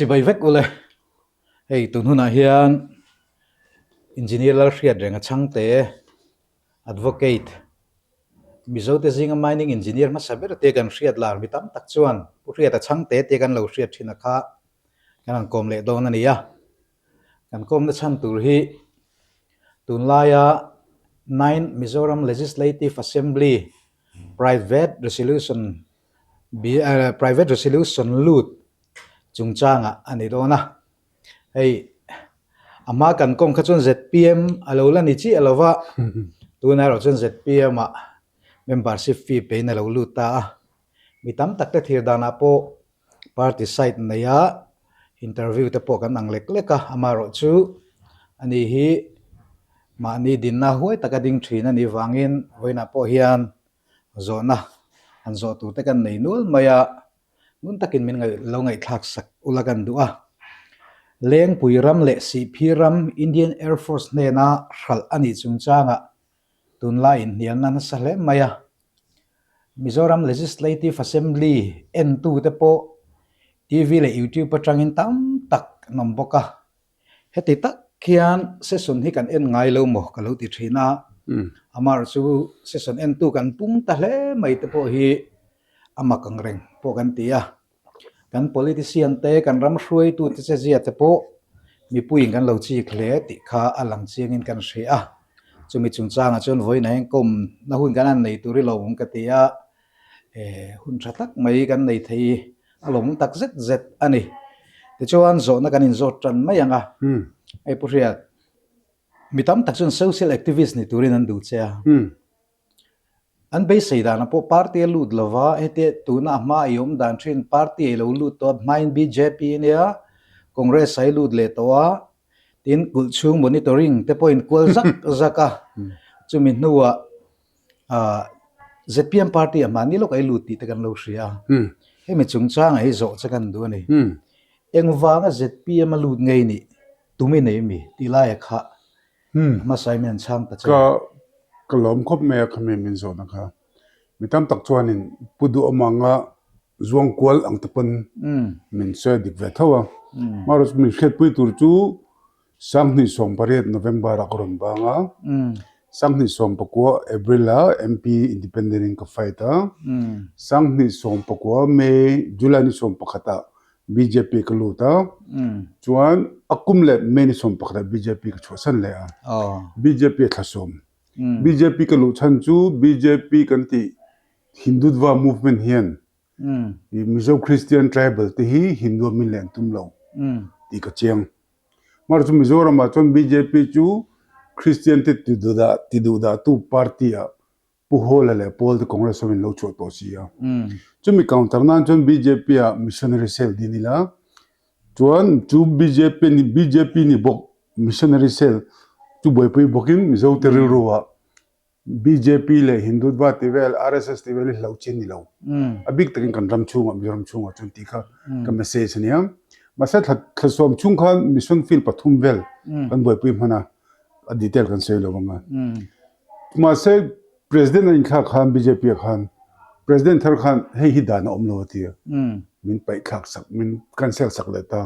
chỉ bay vét ule hey tụi nó hiền engineer là riết rồi ngắt chăng te advocate Mizo te zinga mining engineer mà saber te kan riết là mi tam tak chuan pu riết chăng te kan lo riết thina kha kan kom le don ani ya kan kom na chan tur hi Tunlaia 9 Mizoram Legislative Assembly private resolution lut chungchanga ani dona hey ama kan kom kha chon ZPM alo la ni chi alova tuna ro chon ZPM a membership fee pe na lo luta mitam tak te thir dana po party site na ya interview te po kan ang lek leka ama ro chu ani hi ma ni din na huai takading thina ni wangin hoina po hian zona an zo tu te kan nei nul maya nun takin min ngai lo ngai thak sak ulagan du'a Lengpui ram le Sihphir ram Indian Air Force ne na hralh ani chungchanga Tunlaia nian nan sale maya Mizoram Legislative Assembly N2 te po TV le YouTube patangin tam tak nomboka heti tak khian session hi kan en ngai lo mo kalo ti thina amar chu session N2 kan pung ta hle mai te po hi amakang reng po kan tia kan politician te kan ram hruai tu te che zia te po mi puing kan lo chi khle ti kha alang chiangin kan hria chumi chungchanga chon voina heng kom na hun kan an nei turi lo ka tia hun thatak mai kan nei thei alom tak zet zet ani te chuan zo na kan in zo tran mai anga ai pu hriat mitam tak chon social activist ni turin an du cha an be sei da na po party lut lova ete tuna ma yom dan thin party lo lut to main BJP nia congress ai lut le towa tin kul chung monitoring te point kul zak zaka chumi nuwa ZPM party amani lo kai lut ti te kan lo hria he me chungchang ai zo chakan du ni engwanga ZPM lut ngei ni tumi nei mi tilai kha ma saimen chang ta ka lawm khop me khame min zo na kha mitam tak chuanin pudu amanga zuang kwal ang tapan min se dik ve thawa maros min khet pui tur chu sangni som paret November akron banga sangni som pakwa April MP independent in ka fighter sangni som pakwa May July ni som pakhata BJP ka luta chuan akumle me ni som pakhata BJP ka chosan le BJP thasom BJP ka lu chan chu BJP kan ti Hindutva movement hian Mizo Christian tribal te hi Hindu milen tumlo ti ka chiang mar chu Mizoram ma chon BJP chu Christian te ti du da tu party a pu hola le pol de congress min lo chot to sia chu mi counter nan chon BJP a missionary cell dinila chuan chu BJP ni bok missionary cell chu boipui bokin Mizo te ruwa BJP le Hindutva tivel RSS tivel lo chin ni lo a big takin kan ram chunga miram chunga chun ti kha ka message niya masa thsom chung khan mission field pathum vel kan boipui mana a detail kan sei lo banga masa president in khan BJP khan president thar khan hei hi dana omlo ti min pai khak sak min cancel sak leta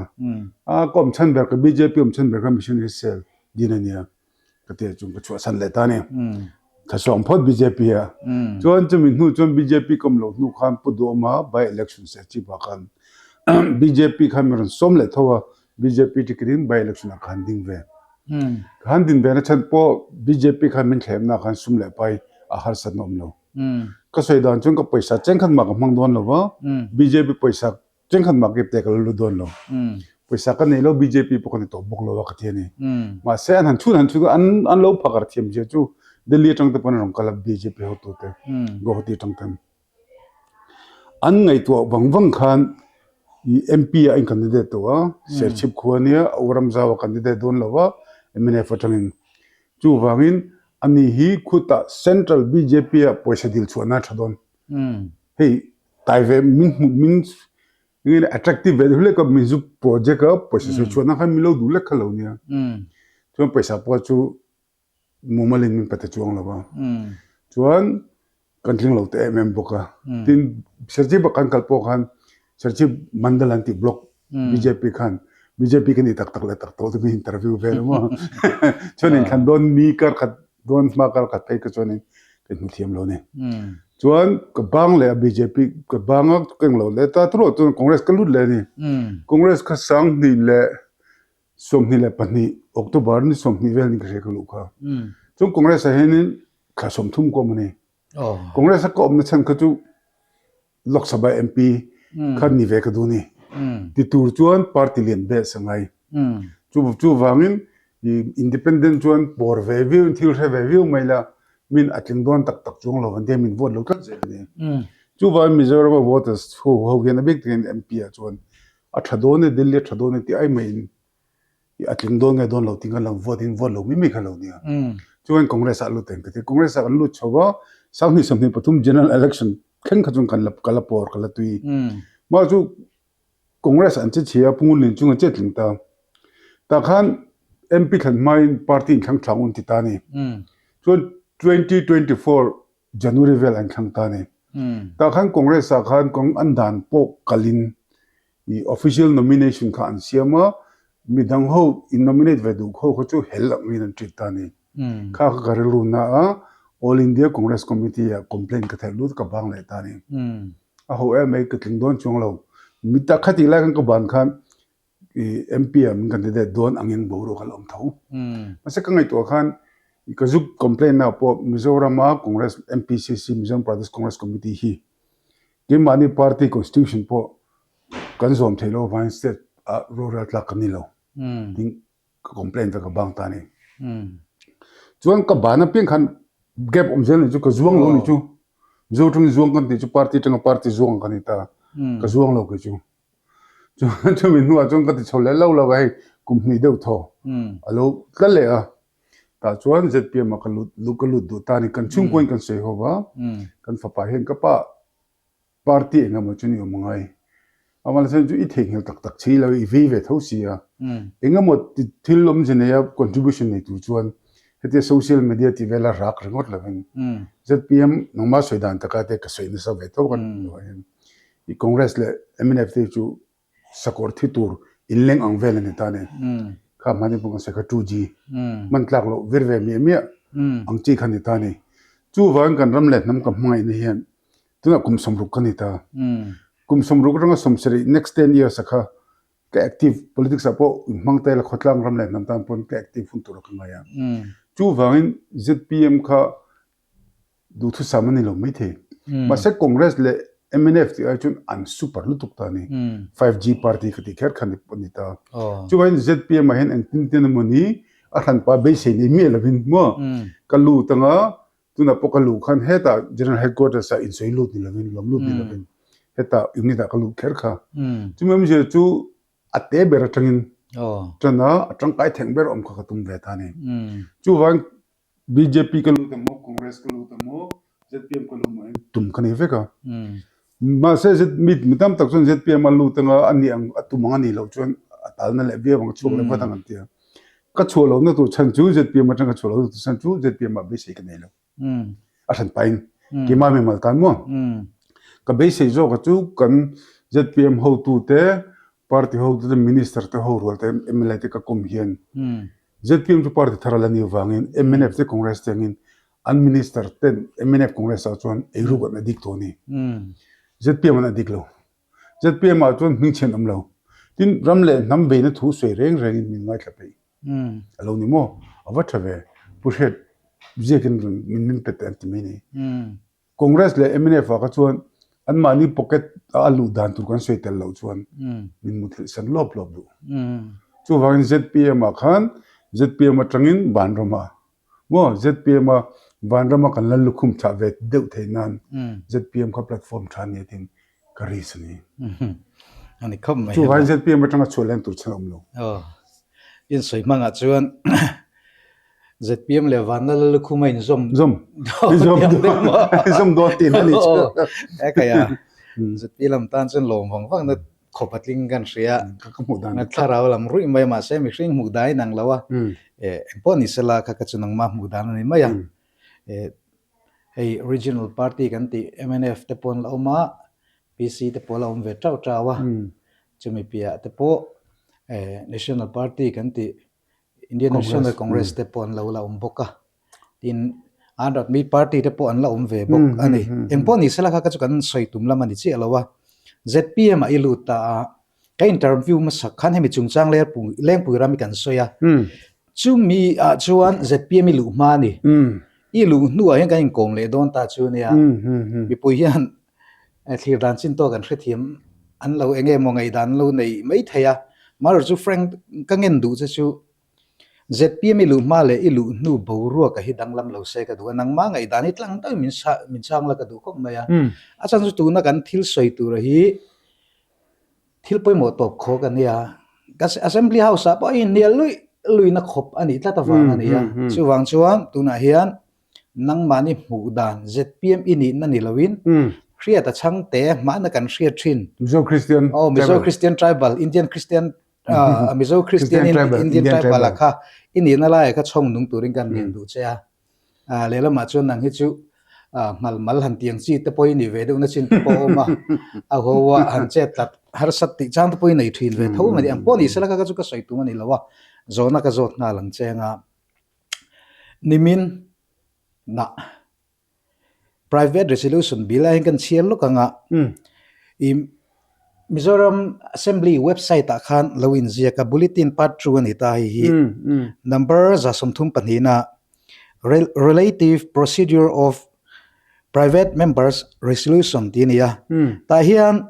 a kom chan ber ka BJP chan ber ka missionary cell dinania kate chung ka chwa san leta ne thasong phot BJP a chuan chumi nu chon BJP kom lo nu khan pudu ma by election se chi ba khan BJP khan mer som le thowa BJP tikrin by election a khan ding ve khan din be na chan po BJP khan min thlem na khan sum le pai a har san nom lo ka sei dan chung ka paisa cheng khan ma ka mang don lo wa BJP paisa cheng khan ma ke te ka lu don lo paisa ka nei lo BJP po kan to bok lo wa ka the ni ma se an chu an lo phakar thiam je chu Delhi tang te pon rong kala BJP ho to te gohati tang tan an ngai to wang khan MP a candidate to serchip khwania auram zawa candidate don lawa MNA fatangin chu wangin ani hi khuta central BJP a poisa dil chuana thadon hey taive means ngin attractive ve ka mizu project a poisa chuana khan milo du le khalo nia chu paisa po chu momalin min pata chuang lawa chuan kantling lo te boka tin serchi ba kan kalpo khan serchi mandal anti block BJP khan BJP kan itak tak le tak to tu interview ve mo chonin khan don mi kar khat don ma kar khat thai ka chonin kan thiam lo ne chuan ka bang le BJP ka bang keng lo le ta tro tu congress ka lut le ni congress ka sang ni le som ni le pani october ni som ni vel ni ka ka lu kha chung congress a henin kha som thum ko mani congress ka om na chan ka chu lok sabha MP khan ni ve ka du ni ti tur chuan party lian be sangai chu wangin independent chuan bor ve view thil re ve view maila min atling don tak tak chung lo ande min vote lo kan je ni chu wa Mizoram voters ho gen a big thing MP a chuan a thadone Delhi thadone ti ai main atling don nge don lo tinga lang vote lo mi kha lo ni chuan congress a lu ten ka congress a lu chowa sangni samni pathum general election khen khajung kan lap kala por kala tui ma chu congress an che chia pungul lin chung che tling ta khan MP khan mai party thang thang ti ta ni chuan 2024 January vel an thang ta ni ta khan congress a khan kong andan pok kalin i official nomination kha an siama midang ho in nominate ve du kho chu hel ang min an treat ta ni kha garelu na all india congress committee a complaint ka thelu ka bang le ta ni a ho e mai ka tling don chung lo mita khati la kan ka ban khan MP am candidate don angin boro khalom thau ase ka ngai to khan ka juk complaint na po Mizoram congress MPCC Mizoram Pradesh Congress Committee hi ke mani party constitution po kan zom thelo van state rural la kanilo ding ka complaint ka bang ta ni chuan ka bana ping khan gap omjel ni chu ka zuang lo ni chu zo tung zuang kan ti chu party tang party zuang kan ta ka zuang lo ke chu chu min nu a chung ka ti chole lo lo gai company deu tho alo ka le a ta chuan ZPM ka lu du ta ni kan chung point kan se ho ba kan fa pa hen ka pa party nga ma chu ni mangai amal sen chu I theng hel tak tak chi lo I ve ve tho si a enga mo thil lom jene ya contribution nei tu chuan hete social media ti vela rak ringot lawen ZPM nongma soidan takate ka soina sa ve to kan I congress le MNF te chu sakor thi tur inleng ang vel ni ta ne kha mani pung se ka 2G man tlak lo virve mi ang chi khan ni ta ne chu wan kan ram le nam ka hmai ni hian tuna kum somruk kan ni ta kum somruk ranga somseri next 10 years akha ka active politics apo mangte la khotlang ram le nam tam pon ka active fun tur ka maya chu wangin ZPM kha du thu samani lo mai the ma se congress le MNF ti achun an super lutuk ta ni 5G party khati kher khan ni ta chu wangin ZPM hen an tin moni a than pa be se ni me lovin mo kalu tanga tuna pokalu khan heta general headquarters sa in soi lut ni lovin lom lut ni lovin heta unida kalu kher kha chu mem je chu ate ber tangin tana atang kai theng ber om kha tum ve ta ni chu wang BJP kalu tamo congress kalu tamo ZPM kalu mai tum khani ve ka ma se mitam tak chon ZPM alu tanga ani ang atumanga ni lo chon atalna le be bang chok le patang antia ka cholo na tu chan chu ZPM atang ka cholo tu chan chu ZPM be se ka nei lo a than pain ki ma me mal kan mo ka be se zo ka chu kan ZPM ho tu te party ho tu minister te ho rol te MLA te ka kom hian ZPM chu party tharala ni wangin MNF te congress te ngin an minister te MNF congress a chuan eiru ka na dik to ni ZPM na dik lo ZPM a chuan ming chen am lo tin ramle nam ve na thu soi reng reng min ngai thape alo ni mo awa thave pushet jekin min pet anti mini congress le MNF ka chuan an mani pocket alu dan tur kan soi tel lo chuan min muthil san lop du chu wangin ZPM a khan ZPM a tangin banrama mo ZPM a banrama kan lan lukhum tha ve deu theinan ZPM ka platform thani tin karisani ani khom mai chu wangin ZPM a tanga cholen tur changam lo in soi manga chuan ZPM le van la lukhum mai zom do tin ani e kaya ZPM tan chen lom wang na khopatling kan ria ka mu dan na tharaw lam rui mai ma se mi hring mu dai nang lawa poni sela kha ka chunang ma mu dan ni maya hey regional party kan ti MNF te pon lauma PC te pon laum ve taw tawa chumi pia te po National Party kan ti Indian National Congress te po an lo la boka tin andot mi party te po an la ve bok ani engpo ni sela ka chu kan soi tum lam ani chi alowa ZPM a iluta ka interview ma sakhan hemi chungchang lengpui ram kan soya chu mi a chuan ZPM ilu ma ni ilu nu a kan kong le don ta chu nia mi pui hian thlir dan chin to kan hrethiam an lo enge mo ngai dan lo nei mai theya mar chu frank ka ngen du chu ZPM ilu ma le ilu nu bo ru ka hi danglam lo se ka du nang ma ngai dan itlang ta min chang la ka du khop maya a chan chu tu na kan thil soi tu ra hi thil poi mo top kho ka nia ka assembly house a po in nial lui na khop ani tla ta wang ani ya chu wang chuan tu na hian nang mani mu dan ZPM ini na ni lawin Hriata chang te ma na kan hria thin Mizo Christian tribal Indian Christian Mizo Christian Indian tribal kha ini na lai ka chong nung turin kan nin du cha lela ma chuan nang hi chu mal han tiang chi te poi ni ve de na chin te po ma a ho wa han che tat har sat ti chang te poi nei thin ve tho ma di ang po ni sala ka chu ka soi tu ma ni lawa zona ka zot na lang chenga nimin na private resolution bill a kan chial lo kanga Mizoram Assembly website a khan lawin zia ka bulletin part 2 ani ta hi number za somthum panina relative procedure of private members resolution tinia ta hian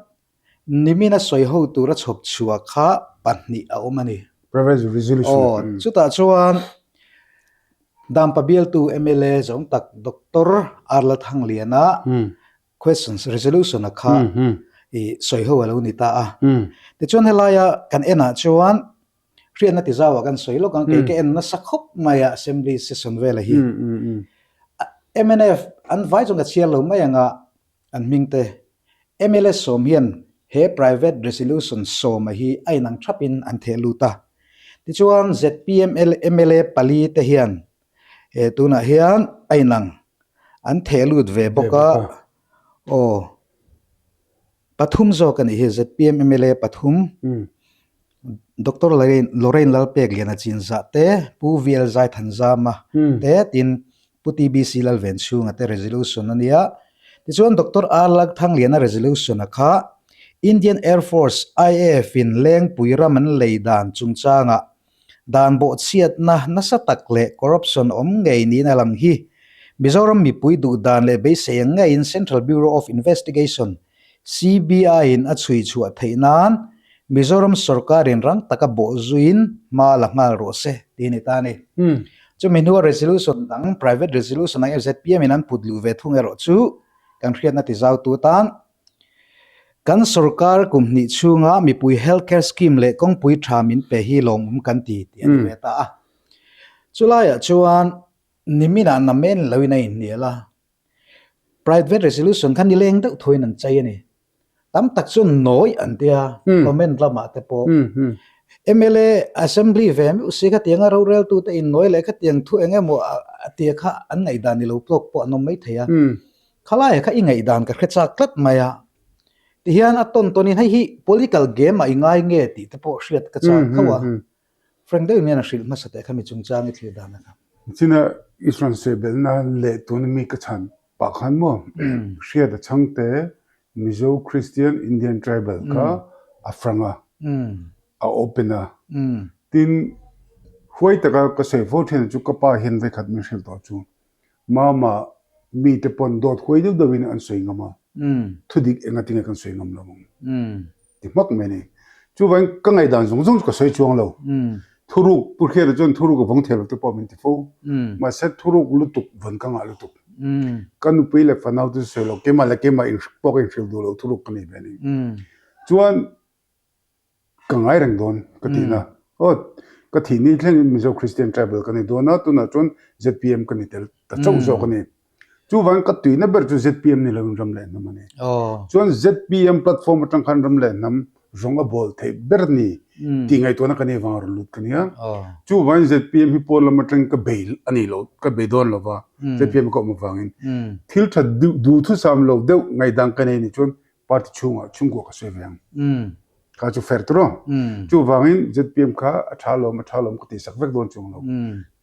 nimina soiho tura chhop chhuwa kha panni a omani private resolution chuta chuan dampa bill tu MLA zong tak Dr. Arla Thangliana questions resolution a kha soiho alo ni ta a te chuan helaya kan ena chuan rian na ti zawa kan soilo kan ke en na sakhop maya assembly session vela hi MNF an vai jong a chialo mayanga an mingte MLA somhian he private resolution soma hi ainang thapin an theluta ti chuan ZPM MLA pali te hian tuna hian ainang an thelut ve boka pathum zo kan hi ZPM MLA pathum Dr. Lorraine Lalpek liana chinza te pu vial zai thanza ma te tin puti BC lal venchu ngate resolution ania ti chuan Dr. Arlak thang liana resolution akha Indian Air Force IAF in Lengpui raman leidan chungchanga dan bo chiat na nasatak le corruption om ngei ni na lam hi Mizoram mi pui du dan le be se nga in Central Bureau of Investigation CBI in achui chua theinan Mizoram sarkar in rang taka bo zuin ma la ngal ro se tini tani chu minua resolution dang private resolution ang ZPM in an pudlu ve thung ero chu kan hriat na ti zau tu tan kan sarkar kumni chunga mi pui healthcare scheme le kong pui thamin pe hi lawm kan ti an ve ta a chulaya chuan nimina na men lawina in niala private resolution kan ni leng deuh thoin an chai ani tam tak chu noi an tia comment lama te po MLA assembly vem usika tianga rural tu te in noi le kha tiang thu enge mo atia kha an ngai dan ni lo plok po anom mai theya khala kha ingai dan ka khrecha klat maya ti hian aton tonin hi political game a ingai nge ti te po hriat ka cha khawa frank de mian a hril ma sate khami chungchang thlir dan ka china irresponsible na le tun mi ka chan pa khan mo hriat a changte Mizo Christian Indian tribal ka afranga a opena tin huai taka ka se vote hen chu ka pa hen ve khat mi hril to chu mama mi te pon dot huai de win an soinga ma thudik enga tinga kan soingam lo ti mak me ni chu wan ka ngai dan zong zong ka soi chuang lo thuruk pur khe jon thuruk bong thel te po min ti fo ma set thuruk lutuk van ka nga lutuk kan pui le fanau tu se lo kema in pok in fil do lo thuruk kan ni be ni chuan ka ngai rang don ka ti na ka thi ni thleng Mizo Christian tribal kan ni do na tu na chon ZPM kan ni tel ta chau zo kan ni chu wan ka tu na ber chu ZPM ni lo ram le na mane chuan ZPM platform atang khan ram le nam zonga bol the ber ni ti ngai to na kan ni war lut kan ya chu wan ZPM hi pol lam atang ka bail ani lo ka be don lo wa ZPM ko mo wangin thil tha du thu sam lo de ngai dang kan ni chon party chunga chungko ka se vyang ka chu fair tro chu wangin ZPM kha hralh ka ti sak vek don chung lo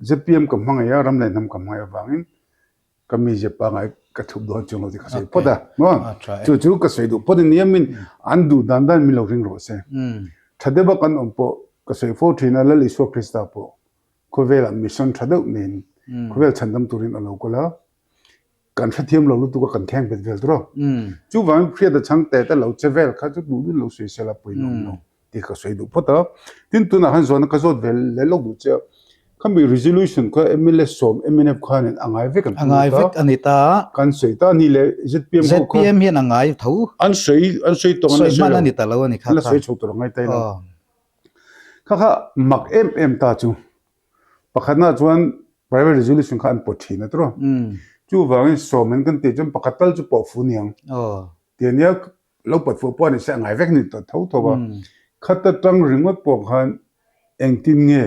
ZPM kam hanga ya ram le nam kam hanga wangin kami je pa ngai ka thup don chung lo ti khase poda no chu ka sei du podin niamin andu dan mi lo ring ro se thadeba kan ompo ka sei fo thina la liso krista po kovela mission thadeu nin kovel chandam turin alo kola kan thathiam lo lu tu ka kan khang bet vel tro chu wang phria da chang te ta lo chevel kha chu du lo sei sela poi no ti ka sei du poda tin tu na han zon ka zot vel le lo du che kami resolution ko MLS som MNF khan angai vek anita kan sei ta ni le ZPM hian angai tho an sei to an sei man anita lo ani kha la sei chho to ngai tai lo kha mak em ta chu pakhana chuan private resolution khan pothi na tro chu wangin somen kan te chum pakatal chu po fu niang tiania lo pat fu po ni sa ngai vek ni to tho ba khata tang ringot po khan engtin nge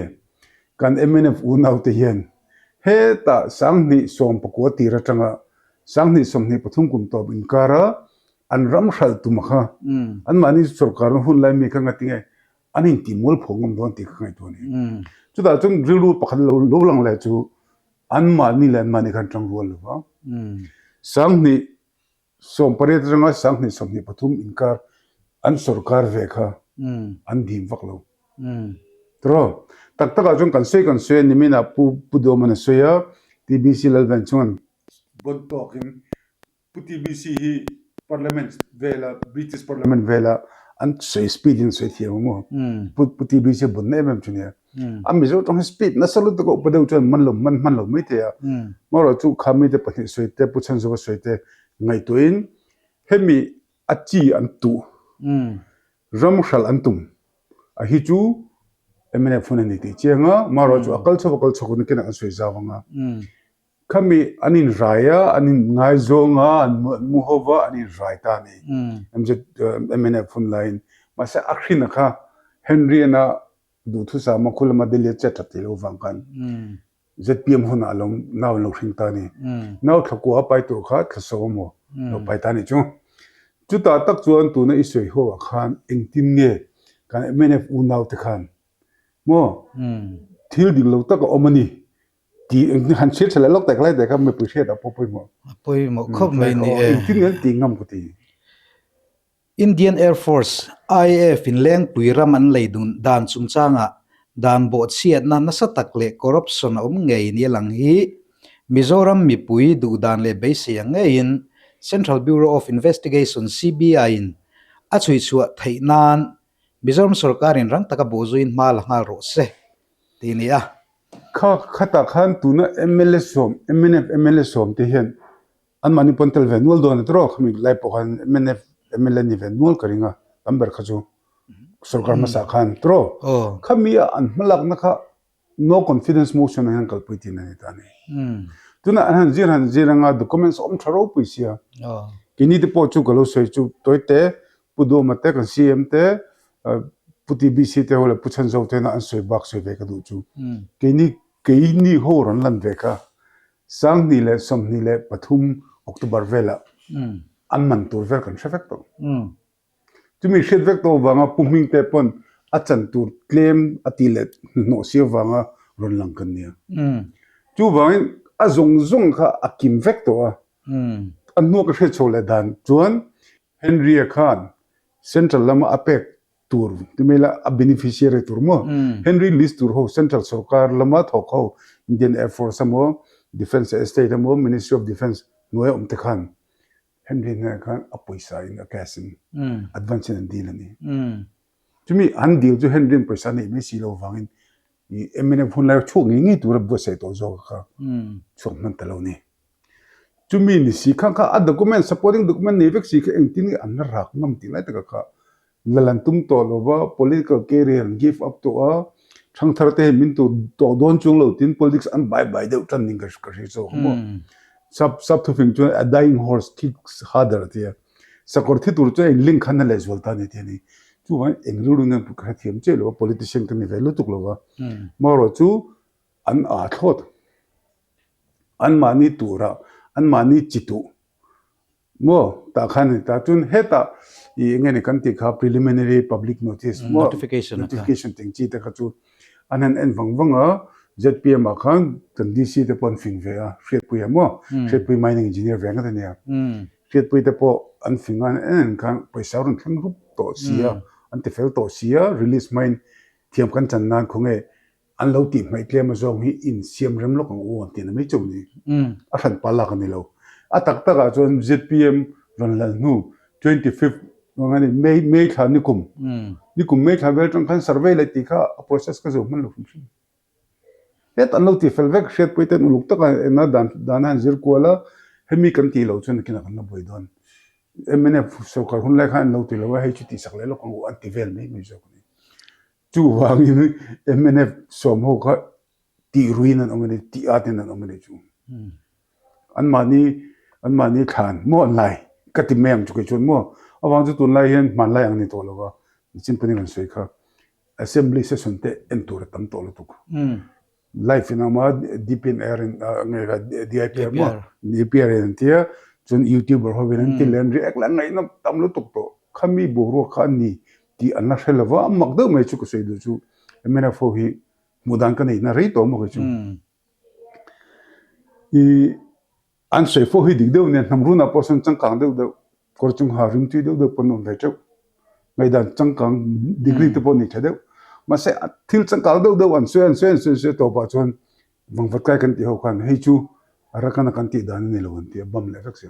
kan MNF u nau te hian he ta sang ni som pakwa ti ra tanga sang ni som ni pathum kum to in kara an ram hral tu ma kha an mani sarkar hun lai mi khanga tinge anin ti mol phongom don ti khangai to ni chu da chung rilu pakhan lo lang le chu an mani len mani khan tang rol ba sang ni som pare tanga sang ni som ni pathum in kar an sarkar ve kha an dim vak lo tro tak tak ajung kan se ni mina pu do man soya TBC lal ban chuan bon talking pu TBC hi parliament vela British parliament vela an se speed in se thiam mo pu TBC bon ne mem chunia am mizo tong speed na salu to ko padu chuan man lo mai te ya moro chu khami te pathi soite pu chan zo soite ngai toin hemi achi an tu ram hral an tum a hi chu MNF phone ni ti chenga maro chu akal chho ni kena soi zawanga khami anin raya anin ngai zonga an muhova anin raita ni MNF phone line masa akhina kha Henry na du thu sa ma khul ma dele che thati lo wangkan ZPM hona alom naw lo hringta ni naw thakwa pai tur kha thso mo lo pai ta ni chu ta tak chuan tu na isoi ho khan engtin nge kan MNF u naw te khan mo thil ding lo tak omani ti han che chela lok tak lai de ka me puche da poi mo khop mai ni tin ngal ti ngam ko ti Indian Air Force IAF in Lengpui raman leidun dan chungchanga dan bo chiat na nasa takle corruption ngei ni lang hi Mizoram mipui du dan le beise ngein Central Bureau of Investigation CBI in achui chua theinan Mizoram sarkar in rang taka bozuin mal ngal ro se tinia khata khan tuna MLS som te hian an mani pontel venul don tro khami lai po khan MLN ni venul karinga amber khachu sarkar masa khan tro khami an malak na kha no confidence motion han kalpuiti na ni tani tuna an jiranga documents om tharo puisia kini te po chu galo soi chu toite pudo mate kan CM te puti BC te hola puchan zo te na an soi bak soi ve ka du chu kini ho ran lan ve ka sang ni le som ni le pathum October vela an man tur ver kan shefek to tumi shet vek to wanga puming te pon achan tur claim atilet no sia wanga ron lang kan nia chu wangin azong kha akim vek to an no ka she chole dan chuan Henry Khan Central lama apek tur tumela a beneficiary tur mo Henry list tur ho Central Sarkar lama thok ho Indian Air Force mo Defense Estate mo Ministry of Defense noe te khan Henry Khan a paisa in a casin advance in deal ni to me an deal to Henry paisa ni me si lo wangin i MNF hun la chu ngi tur bo se to zo kha chok man talo ni to me ni si kha a document supporting document ni vek si kha engtin an rak ngam ti lai ta kha lalantum to lova political career give up to a thang tharte min to don chung lo tin politics an bye de tan ning ka so mo sub to fing a dying horse kicks harder there sakor thi tur che link khan le zolta ni te ni chu wa engru na pu kha thiam che lo politician kan ni velu tuk lo wa moro chu an a thot an mani tura an mani chitu mo ta khan ta chun heta I ngene kan ti kha preliminary public notice mo notification ting chi ta kha chu anan en wangwanga ZPM khan kan DC te pon fing ve a Sihphir mo Sihphir mining engineer ve nga ne ya Sihphir te po an fingan en kan paisa run thang rup to sia an te fel to sia release mine thiam kan chan nan khonge an lo ti mai tlem zong hi in siam rem lo kang o ti na mai chu ni a than pala kan ni lo a tak taka chon ZPM ron lal nu 25th ngani May kha nikum May kha vel tang khan survey le ti kha process ka zo man lo function het an lo ti fel vek Sihphir te uluk taka na dan han zir kola hemi kan ti lo chun kina kan na boi don MNF so ka hun lai khan lo ti lo hai chu ti sak le lo kang an ti vel mai zo ni chu wang ni MNF som ho kha ti ruin an ongani ti atin an ongani chu an mani khan mo lai kati mem chu ke chun mo awang chu tunlaia hian man lai ang ni to lo wa chin pani kan soi kha assembly session te en tur tam to lo tuk life in ama dpn air in nga DIPR mo DIPR en tia chun youtuber ho ben ti len react la ngai nam tam lo tuk to khami bo ro kha ni ti an na helawa mak do mai chu ko sei du chu mena fo hi mudan kan nei na rei to mo chu I an sei fo hi dig do ne nam ru na person chang kang do kor chung ha rim ti do pon on ve chu ngai dan chang kang degree te pon ni thade ma se thil chang kang do an sen to pa chon wang vat kai kan ti ho khan hei chu ara kan ti dan ni lo an ti bam le rak se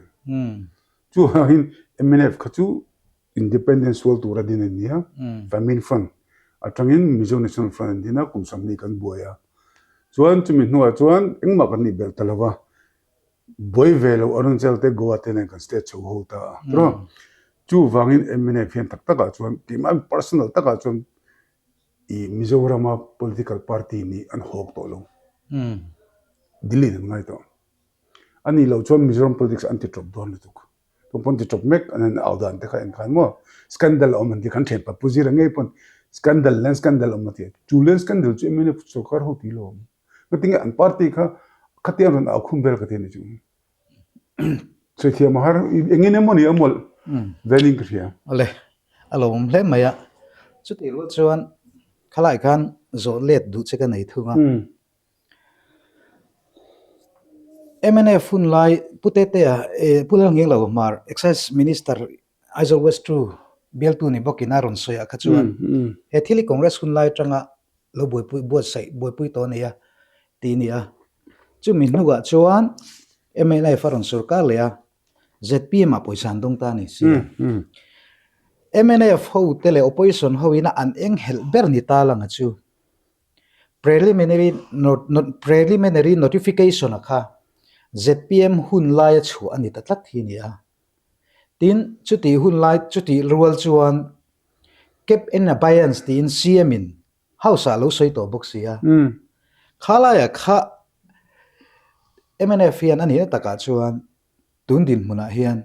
chu hin MNF khachu independence world tur din ni ha famine front atangin Mizo National Front dina kum samni kan boya chuan chumi nuwa chuan engma kan ni bel talawa boy velo arunchal te goa te kan state chu ho ta tro chu wangin MNF hian tak taka chuan tim am personal taka chuan I Mizoram political party ni an hok to lo Delhi ngai to ani lo chuan Mizoram politics anti trop don le tuk to pon ti trop mek an audan te kha en khan mo scandal om an ti kan the pa puzira ngai pon scandal om ti chulen scandal chu MNF sokar ho ti lo matinga an party kha khatian ron akhum bel ka te ni chu so thia mahar engine mo ni amol vening kria ale alom hle maya chuti ro chuan khalai khan zo let du che ka nei thunga MNF fun lai putete pulal ngeng lo mar excise minister Aizel West True Bialtu ni bokina ron soya khachuan he thili congress fun lai tanga lo boy pui to ne ya ti ni a chumi nuga chuan MNF ron sarkar le ya ZPM a poisan dong ta ni si MNF ho tele opposition ho ina an eng hel ber ni ta langa chu preliminary notification akha ZPM hun lai chu ani tatlat hi ni a tin chuti hun lai chuti rual chuan keep in abeyance tin CM in house a lo soi to boxia khala ya kha MNF hian ani taka chuan tundin muna hian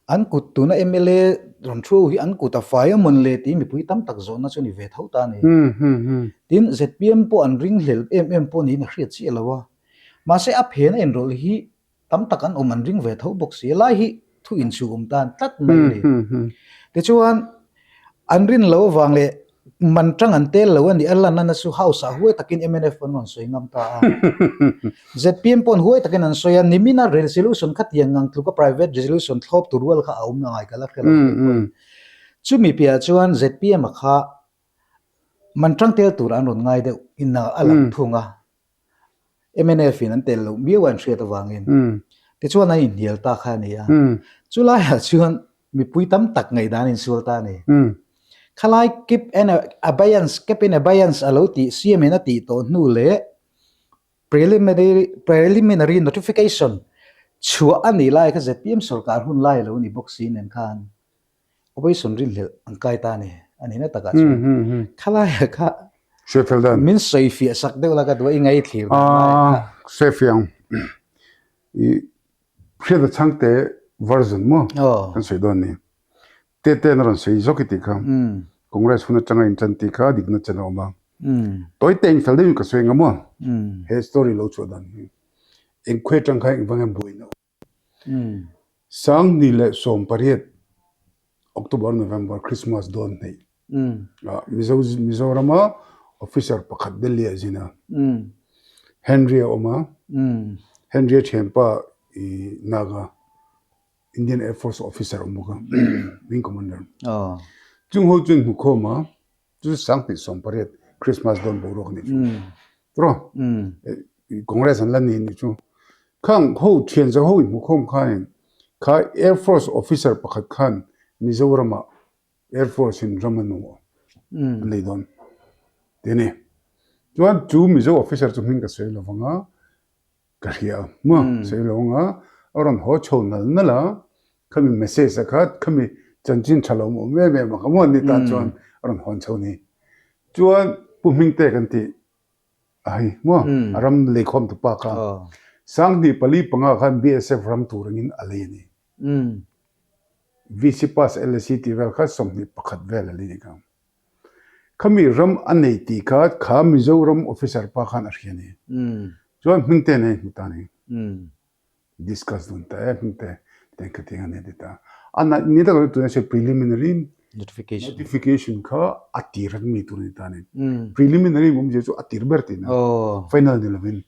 an kut tuna MLA ron thru hi an kuta fire mon le ti mi pui tam tak zo na chu ni ve thau ta ni tin ZPM po an ring hlel po ni na hriat chi lawa ma se a phen en rol hi tam tak an om an ring ve thau box hi lai hi thu in chu tan tat mai le te chuan an rin lo wang le man tang an tel lo ani alla na su house a huai takin MNF non soi ngam ta ZPM pon huai takin an soya nimina resolution khat yang ngang tluka private resolution thlop turwal kha aum na ngai kala khela chumi pia chuan ZPM kha man tang tel tur an ron ngai de inna alam thunga MNF in an tel lo mi wan hriat awangin te chuan ai nial ta kha ni a chulai ha chuan mi pui tam tak ngai dan in sul ta ni khalai keep in abeyance aloti CM na ti to nu le preliminary notification chua ani lai kha ZPM sarkar hun lai lo ni boxin en khan opposition ril ang kai ta ni ani na taka chu khalai kha Sheffield min Sihphir sak de la ka do ingai thlir Sheffield I khida changte version mo kan sei don ni te ron sei zokiti kha congress funa changa in chanti kha digna chana ma toy ten fel de ka soinga mo he story lo chu dan en khwe chang khai bang em boina sang ni le som pariat October November Christmas don nei Mizorama officer pakhat Delhi azina Henry Oma Henry Chempa I Naga Indian Air Force officer omuga wing commander chung ho chung hukoma chu sang ti som pariat Christmas don borok ni tro congress an lan ni chu khang ho thian za ho mukhom khain kha Air Force officer pakhat khan Mizorama Air Force in Ramanu leidon tene chuan chu Mizo officer chu hing ka sei lovanga ka hria ma sei lovanga aron ho chho nala khami message akhat khami chanchin thalo mo me ma kamo ni ta chuan aron hon chho ni chuan puming te kan ti ai mo aram lekhom tu pa ka sang ni pali panga khan BSF ram turangin aleni VC pass LCT vel kha somni pakhat vel alini ka khami ram anei ti kha kha Mizoram officer pa khan arhiani chuan hmingte nei mutani discuss dun ta hmingte tenkati ane dita ana ni da tu se preliminary notification kha atir mi tu ni tani preliminary mum je chu atir berti na final ni lovin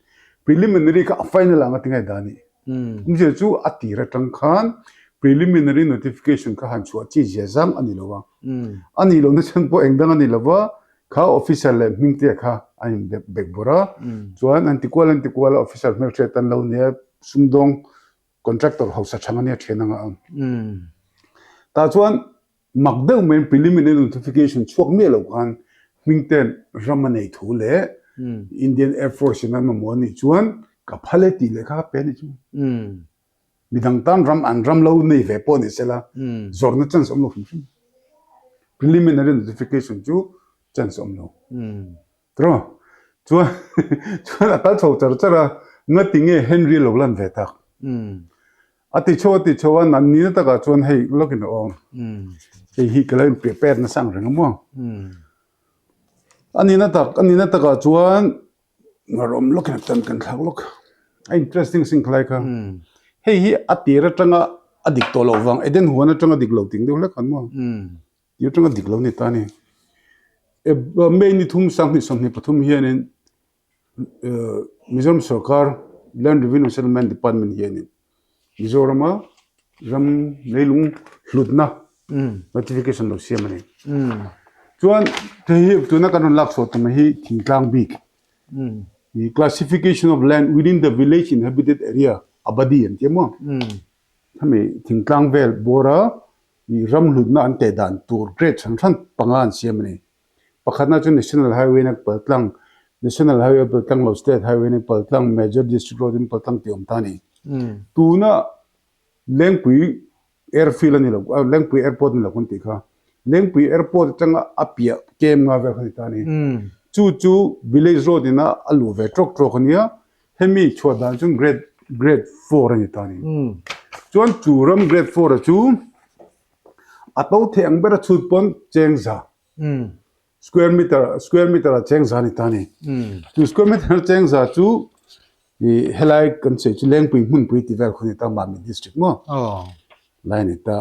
preliminary ka final anga tingai dani mum je chu atira tang khan preliminary notification ka han chu chi jezam ani lowa ani lo na chen po engdang ani lowa kha official le mingte kha aim bekbora chuan antiqual official mer tan lo ne sumdong contractor house changania thenanga ta chuan makdeu men preliminary notification chuak me lo kan mingten ramanei thule Indian Air Force na mamoni chuan ka phale ti le kha pe ni chu midang tan ram lo nei ve po ni sela zorna chance om lo preliminary notification chu chance om lo tro chuan ata chho chara ngatinge Henry lo lan ve tak ati chowa nan ni ta ka chuan hei lokin on hi kala prepare na sang reng mo ani na ta ka chuan ngarom lokin tan kan thak lok interesting sing khlai ka hei hi atira tanga adik to lo wang eden huana tanga dik lo ting de la kan mo yu tanga dik lo ni ta ni e me ni thum sang ni som ni pathum hianin Mizoram Sarkar Land Revenue Settlement Department hianin Mizorama ram leilung hlutna notification lo siamani chuan tehi tuna kanon lak so tama hi thingtlang bik the classification of land within the village inhabited area abadi antemo thame thingtlang vel bora ni ram hlutna ante dan tur great than pangan siamani pakhana chu national highway nak patlang national highway patlang lo state highway nak patlang major district road in patlang tiom tani tuna Lengpui airfield ani lo Lengpui airport ni lo kun ti kha Lengpui airport changa apia kem nga ve khani tani chu village road ina alu ve trok ania hemi chhodan chung grade 4 ani tani chuan churam grade 4 chu ato theng bera chut pon chengza square meter chengza ni tani chu square meter chengza chu I helai kan se chu Lengpui mun pui ti vel khoni ta ma mi district mo line ta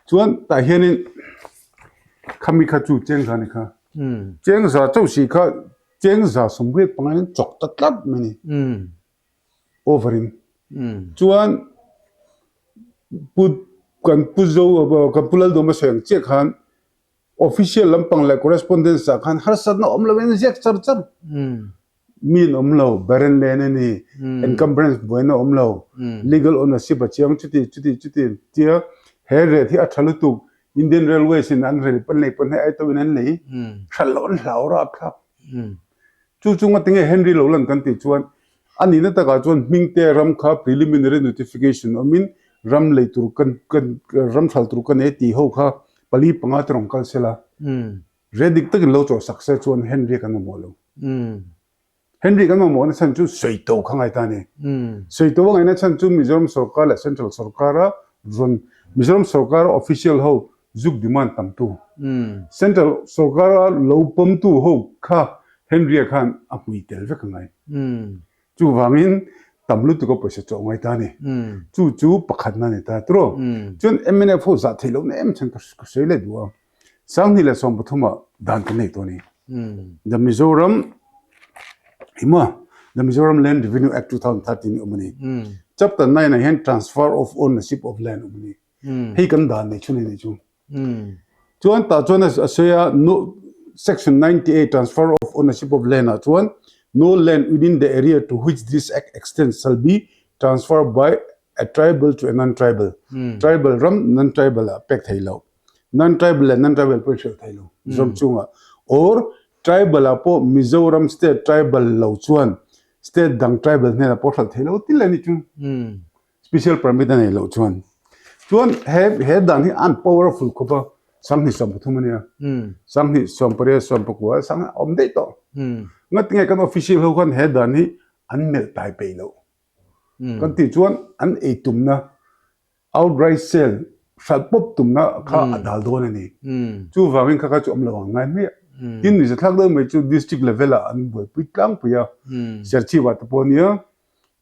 chuan ta hianin khami kha chu chengza ni kha chengza chau si kha chengza somwe pangan chok ta tlap mani overin chuan put kan puzo kan pulal do ma seng che khan official lampang la correspondence khan har sat na omlawen jek char min omlo baran lenani encumbrance bueno omlo legal ownership achiang chuti tia here thi athalutu Indian Railways in anrel panlei panhe ai to nan lei thalon hlaura khap chu ngatinge Henry lolan kan ti chuan ani na ta ka chuan mingte ram kha preliminary notification omin ram leitur kan ram thal tur kan e ti ho kha pali panga trong kal sela redik tak lo cho success chuan Henry kan mo lo Henry kan mo na chan chu soito khangai ta ni soito ngai na chan chu Mizoram Sarkar la Central Sarkara zon Mizoram Sarkar official ho zuk demand tam tu Central Sarkar lo pom tu ho kha Henry khan apui tel ve khangai chu wangin tamlu tu ko paisa cho ngai ta ni chu pakhat na ni ta tro chun MNF ho za thilo ne em chen ka sei le duwa sang ni le som pathuma dan ka nei to ni the Mizoram hima the Mizoram Land Revenue Act 2013 umani chapter 9 a hand transfer of ownership of land umani hei kan dan nei chuni ni chu chuan ta chuan asaya no section 98 transfer of ownership of land chuan no land within the area to which this act extends shall be transferred by a tribal to a non-tribal. Tribal ram non-tribal pek thailo. Non-tribal and non-tribal pressure thailo. Zom chunga. Or tribal apo Mizoram state tribal law chuan state dang tribal ne la portal thailo tilani chu. Special permit ne law chuan. Chuan he dan hi unpowerful khoba sang ni som thumania. Sang ni som pare som pakwa sang om dei to. Ngat nge kan official ho kan he dan hi an mel tai pe lo kan ti chuan an e tumna outright sale sal pop tumna kha adal don ani chu wangin kha chu amlo ngai me tin ni thak do me chu district level a an boi pui tlang puya serchi wa to ponia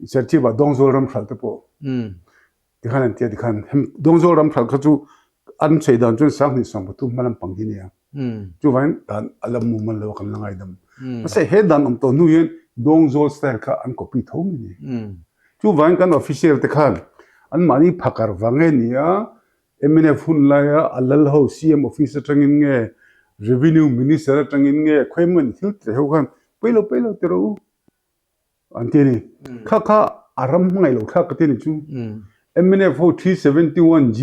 serchi wa dongzol ram thal to po ti khan ti khan dongzol ram thal kha chu an chei dan chu sang ni som tu malam pangdi ni ya chu wang dan alam mu man lo kan langai dam se he dan om to nu yen dongzol style kha an copy thong ni chu wang kan official te khan an mani phakar wange nia MNF Tunlaia alal ho CM officer tangin nge revenue minister tangin nge khaiman thil te ho khan pelo te ro anteni kha aram ngai lo kha ka te ni chu MNF 371G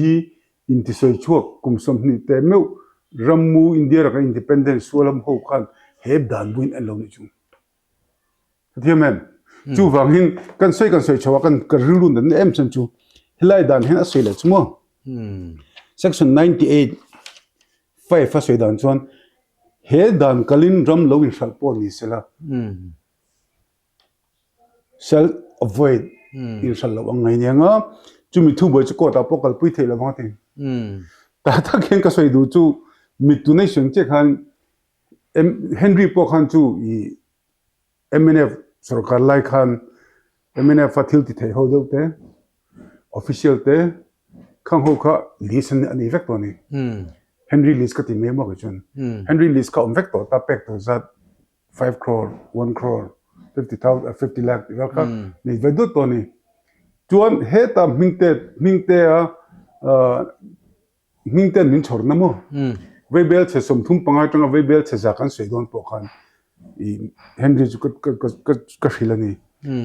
intisoi chuak kumsom ni te meu rammu India ra independence solam ho khan heb dan buin alo ni chu thiamen chu wangin kan sei chawa kan karulun dan em chan chu hilai dan hen asoi le chumo section 98 5 fa soi dan chuan he dan kalin ram lo in sal po ni sela shall avoid in sal lo ngai nga chu mi thu boi chu ko ta pokal pui thela ma te ta khen ka soi du chu mi tu nei sung che khan Henry po khan chu i MNF sarkar lai khan MNF fathil ti thei ho deu te official te khang ho kha listen ani vek to ni Henry list ka ti me mo ka chun Henry list ka om vek to ta pek to zat 5 crore 1 crore 50,000 50 lakh ka ni ve do to ni chuan he ta mingte min chor na mo ve bel che som thum pangai tanga ve bel che zakan seidon po khan i Henry chu ka hilani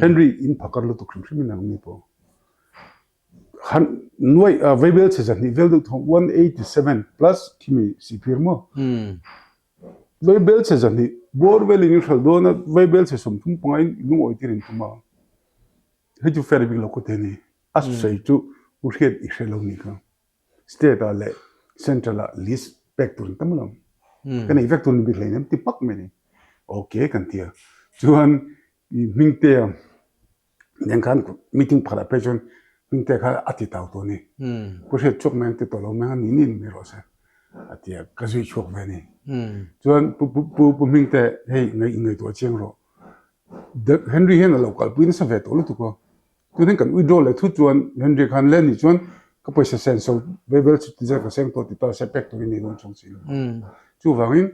Henry in phakar lo to khrim na ni po han noi ve bel che zani vel do 187 plus kimi Sihphir mo ve bel che zani bor vel in khal do na ve bel che som thum pangai nu oi tirin tuma he chu fer bi lo ko te ni as sei chu urhet I shelo ni ka state ale central list vector tamlam kan vector ni bi leinem ti pak me ni okay kan tia chuan mingte yang kan meeting para person mingte kha ati taw to ni pushe chok men te to lo me ni ni me ro sa atia ka zui chok ve ni chuan pu mingte hei ngai to cheng ro the Henry hen local puin sa ve to lu tu ko tu nen kan withdraw le thu chuan Henry khan le ni chuan ka paisa sen so Bible chu tiza ka seng to ti ta sepek to ni non chong chi chu wangin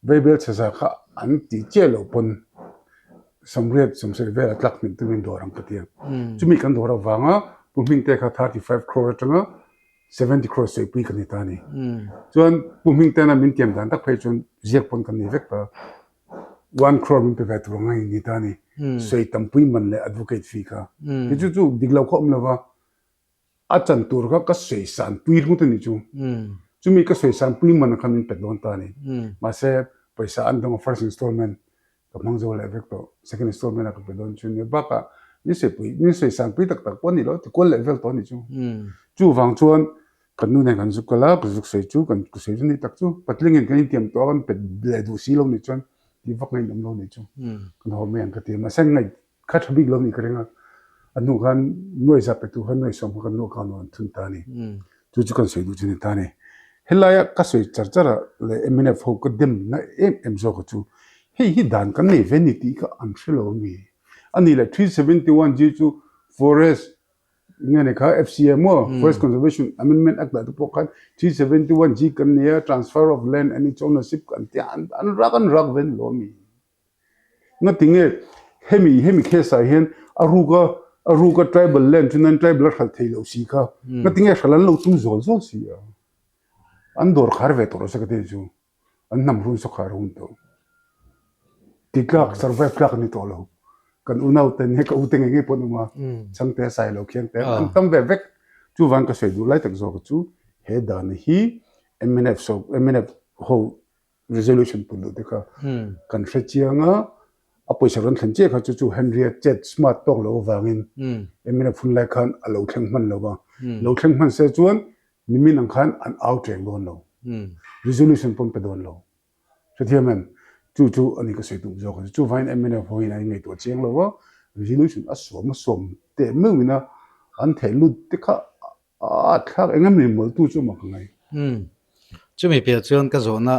Bible cha kha an ti che lo pon samret samse ve atlak min tu min dorang patia chu mi kan dora wanga puming te kha 35 crore tanga 70 crore se pui kan ta ni chuan puming te na min tiam dan tak phei chun jek pon kan ni vek ta 1 crore min pe vet rongai ni ta ni sei tampui man le advocate fee ka ki chu diglaw khom lawa achan tur ka sei san pui mu ni chu chumi ka sei san pui man khan pe don ta ni ma se paisa an dong first installment ka mangzo le vek to second installment ka pe don chu ni ba ka ni se pui ni sei san pui tak pon ni lo ti kol level to ni chu wang chuan kan nu ne kan zu kala ka zu sei chu kan ku sei ni tak chu patling en kan tiam to kan pe le du si lo ni chuan ti vak ngai nam lo ni chu kan ho me an ka ti ma sang ngai kha thabik lo ni krenga anu kan noi za pe tu han noi som kan no kan on thun ta ni chu kan sei du chu ni ta ni helaya ka sei charchara le MNF ho ko dem na em zo ko chu hi dan kan nei vanity ka an shelo mi ani le 371 ji chu forest เงี้ยนะครับ FCMO Forest Conservation Amendment Act ตัวพวกกัน371 G กันเนี่ย transfer of land and its ownership กันที่อันรักเว้นล้อมีงั้นถึงเนี่ยเฮมีเคสเห็นอารูก็ tribal land ฉะนั้น tribal รัฐไทยเราสิครับงั้นถึงเนี่ยฉะนั้นเราต้องโจลสิอันดอร์คาร์เวตเราสักทีจูอันนำรุ่นสักคารุ่นตัวติดลัก survive ลักนี่ตัวเรากันอุณเอาแต่เนี่ยก็อุตเงยปนมาช่างแต่ใส่เราเคียงแต่อันตั้มเวกจูวันก็สวยดูไล่ตั้งโซกจูเฮดานฮี MNF โฮ resolution ปุ่นดูเด็กกันเฟจียงอ่ะอภิชรันขันเจ้าเขาจู่เฮนรี่เจ็ดสมาร์ทต้องเราวางอิน MNF ฝุ่นไล่ขันเราแข่งมันเราบ้างเราแข่งมันเสียจวนนิมินังขันอันเอาแรงโดนเรา resolution ปุ่นไปโดนเราเสียมันจู่อันนี้ก็สวยดูโซกจู่วัน MNF พอยินไงตัวเชียงเราว่า resolution อ่ะสวมแต่เมื่อวินาอันเทลุดที่เขาถ้าเองมันมันตู้จู่มาข้างในจู่มีเพียรชวนก็โซน่ะ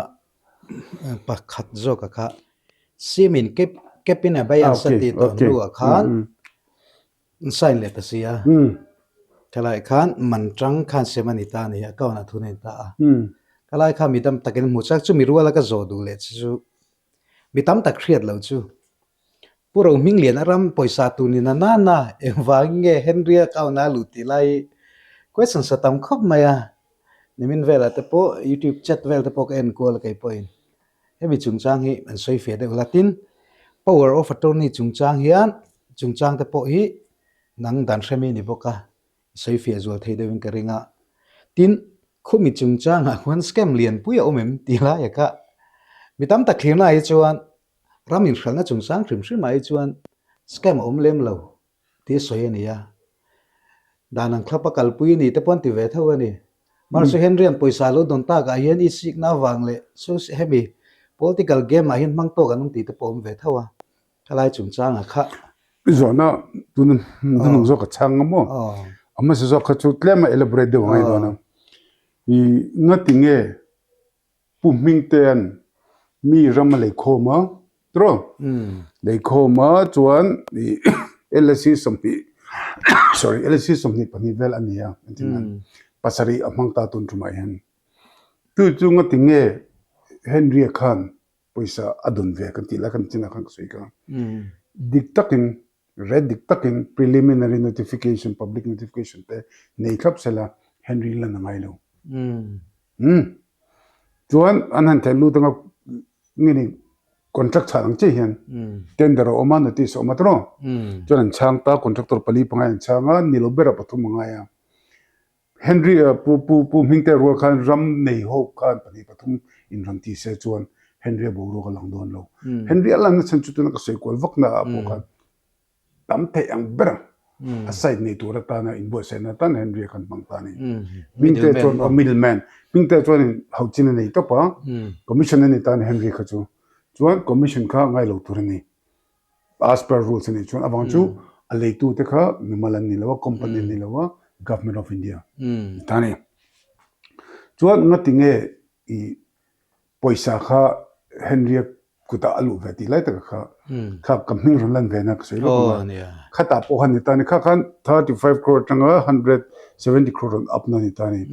ปักขัดโซกค่ะซีมินเก็บเป็นอะไรอย่างสันติตอนดูอาคารใส่เล็บเสียทลายขันมันจังขันเสมานิตานี่ก็น่าทุนตาทลายขันมีตั้มตะกินหมูสักจู่มีรู้ว่าแล้วก็โซดูเลยจู่มีตั้มตะเครียดแล้วจู่พวกเรามิ่งเลียนอารมณ์ปอยสาตุนินานาเอ็มวางเงี้ยเฮนรี่เขาหน้าลุติไลquestion สตัมคบไหมอ่ะนี่มินเวลาแต่พอ YouTube chat เวลาแต่พอเอ็นกอลกับไอ้พอยน์เฮ้ยมีจุงจางฮีมันสวยเฟียดเวลาติน power of attorney จุงจางฮีอันจุงจางแต่พอฮีนังดันเชมีนี่บอกอ่ะสวยเฟียดจวลเทเดวินกระริงอ่ะตินคุ้มมีจุงจางอ่ะวันสแกมเลียนปุยเอาเมมตีละอย่างกะมีตั้มตะเคียนอะไรจวนรามินขันก็จงสร้างถึงชื่อหมายจวนสแกมอมเล่มเราที่สวยนี่ยาดานังคลับปะกัลปุยนี่แต่ปนติเวทวันนี่มาสุเฮนเรียนปุยสาลุดนตากาเฮียนอีสิกนาวังเลยสุเฮมี political game อาเฮียนมังโตกันนุ่งตีแต่ปมเวทว่าอะไรจงสร้างอะค่ะพี่สอนนะตัวนั้นนุ่งจอกช่างมั้งอามาจอกชุดเล่มเอลเบรดเดอร์ไงตัวนั้นอีงัดติงเอปุ่มมิงเตียนมีรำเลยโคมาตรอเลยโคมาจวนLSC สมพี sorry LSC สมพีปนิเวลอันนี้อ่ะจริงๆภาษารีอมังตาตุนจุมาเห็นจู่งัดติงเอเฮนรี่ขันภาษาอดุนเวกันทีละกันจีน่าขันสวยกันดิกตักิน red ดิกตักิน preliminary notification public notification แต่ในครับเสร็จละเฮนรี่ละนั่งไงลูจวนอันนั้นแต่รู้ตั้งแต่นี่ contract ช่างเชี่ยน tender ออกมา notice ออกมาตรงจวนช่างตา contractor ผลิตปังไงช่างนี่เราเบรปฐุมมังไงเฮนรี่ผู้มิงเตอร์รัวกันรำในหกกันผลิตปฐุมอินรันทีเซจวนเฮนรี่บูรุกันหลังโดนเราเฮนรี่อะไรนั่นฉันจุดนั้นก็สวยกว่าวักน่ะพวกกันตั้มเตะยังเบรอาศัยในตัวรัตนาอินบัวเซนตันเฮนรี่กันบางตานี่มิงเตอร์จวนมิดเดิลแมนมิงเตอร์จวนเขาจีนในตัวป้าคอมมิชชั่นในตานเฮนรี่เขาจูจวนคอมมิชชั่นข้าง่ายเราตัวนี้ as per rules นี่จวนอบังจูอะไรตัวเด็กข้ามีมาลันนี่แล้วว่าคอมพานีนี่แล้วว่า government of India ตานี่จวนงั้นติงเอปอยสาขาเฮนรี่กุตาอลูเวทีไล่แต่ข้ากำมิ่งรันลันเวนักสวยลูกว่าข้าตาโอหันนี่ตานี่ข้าคัน35 crore จังอ่ะ170 croreอัพนั่นนี่ตานี่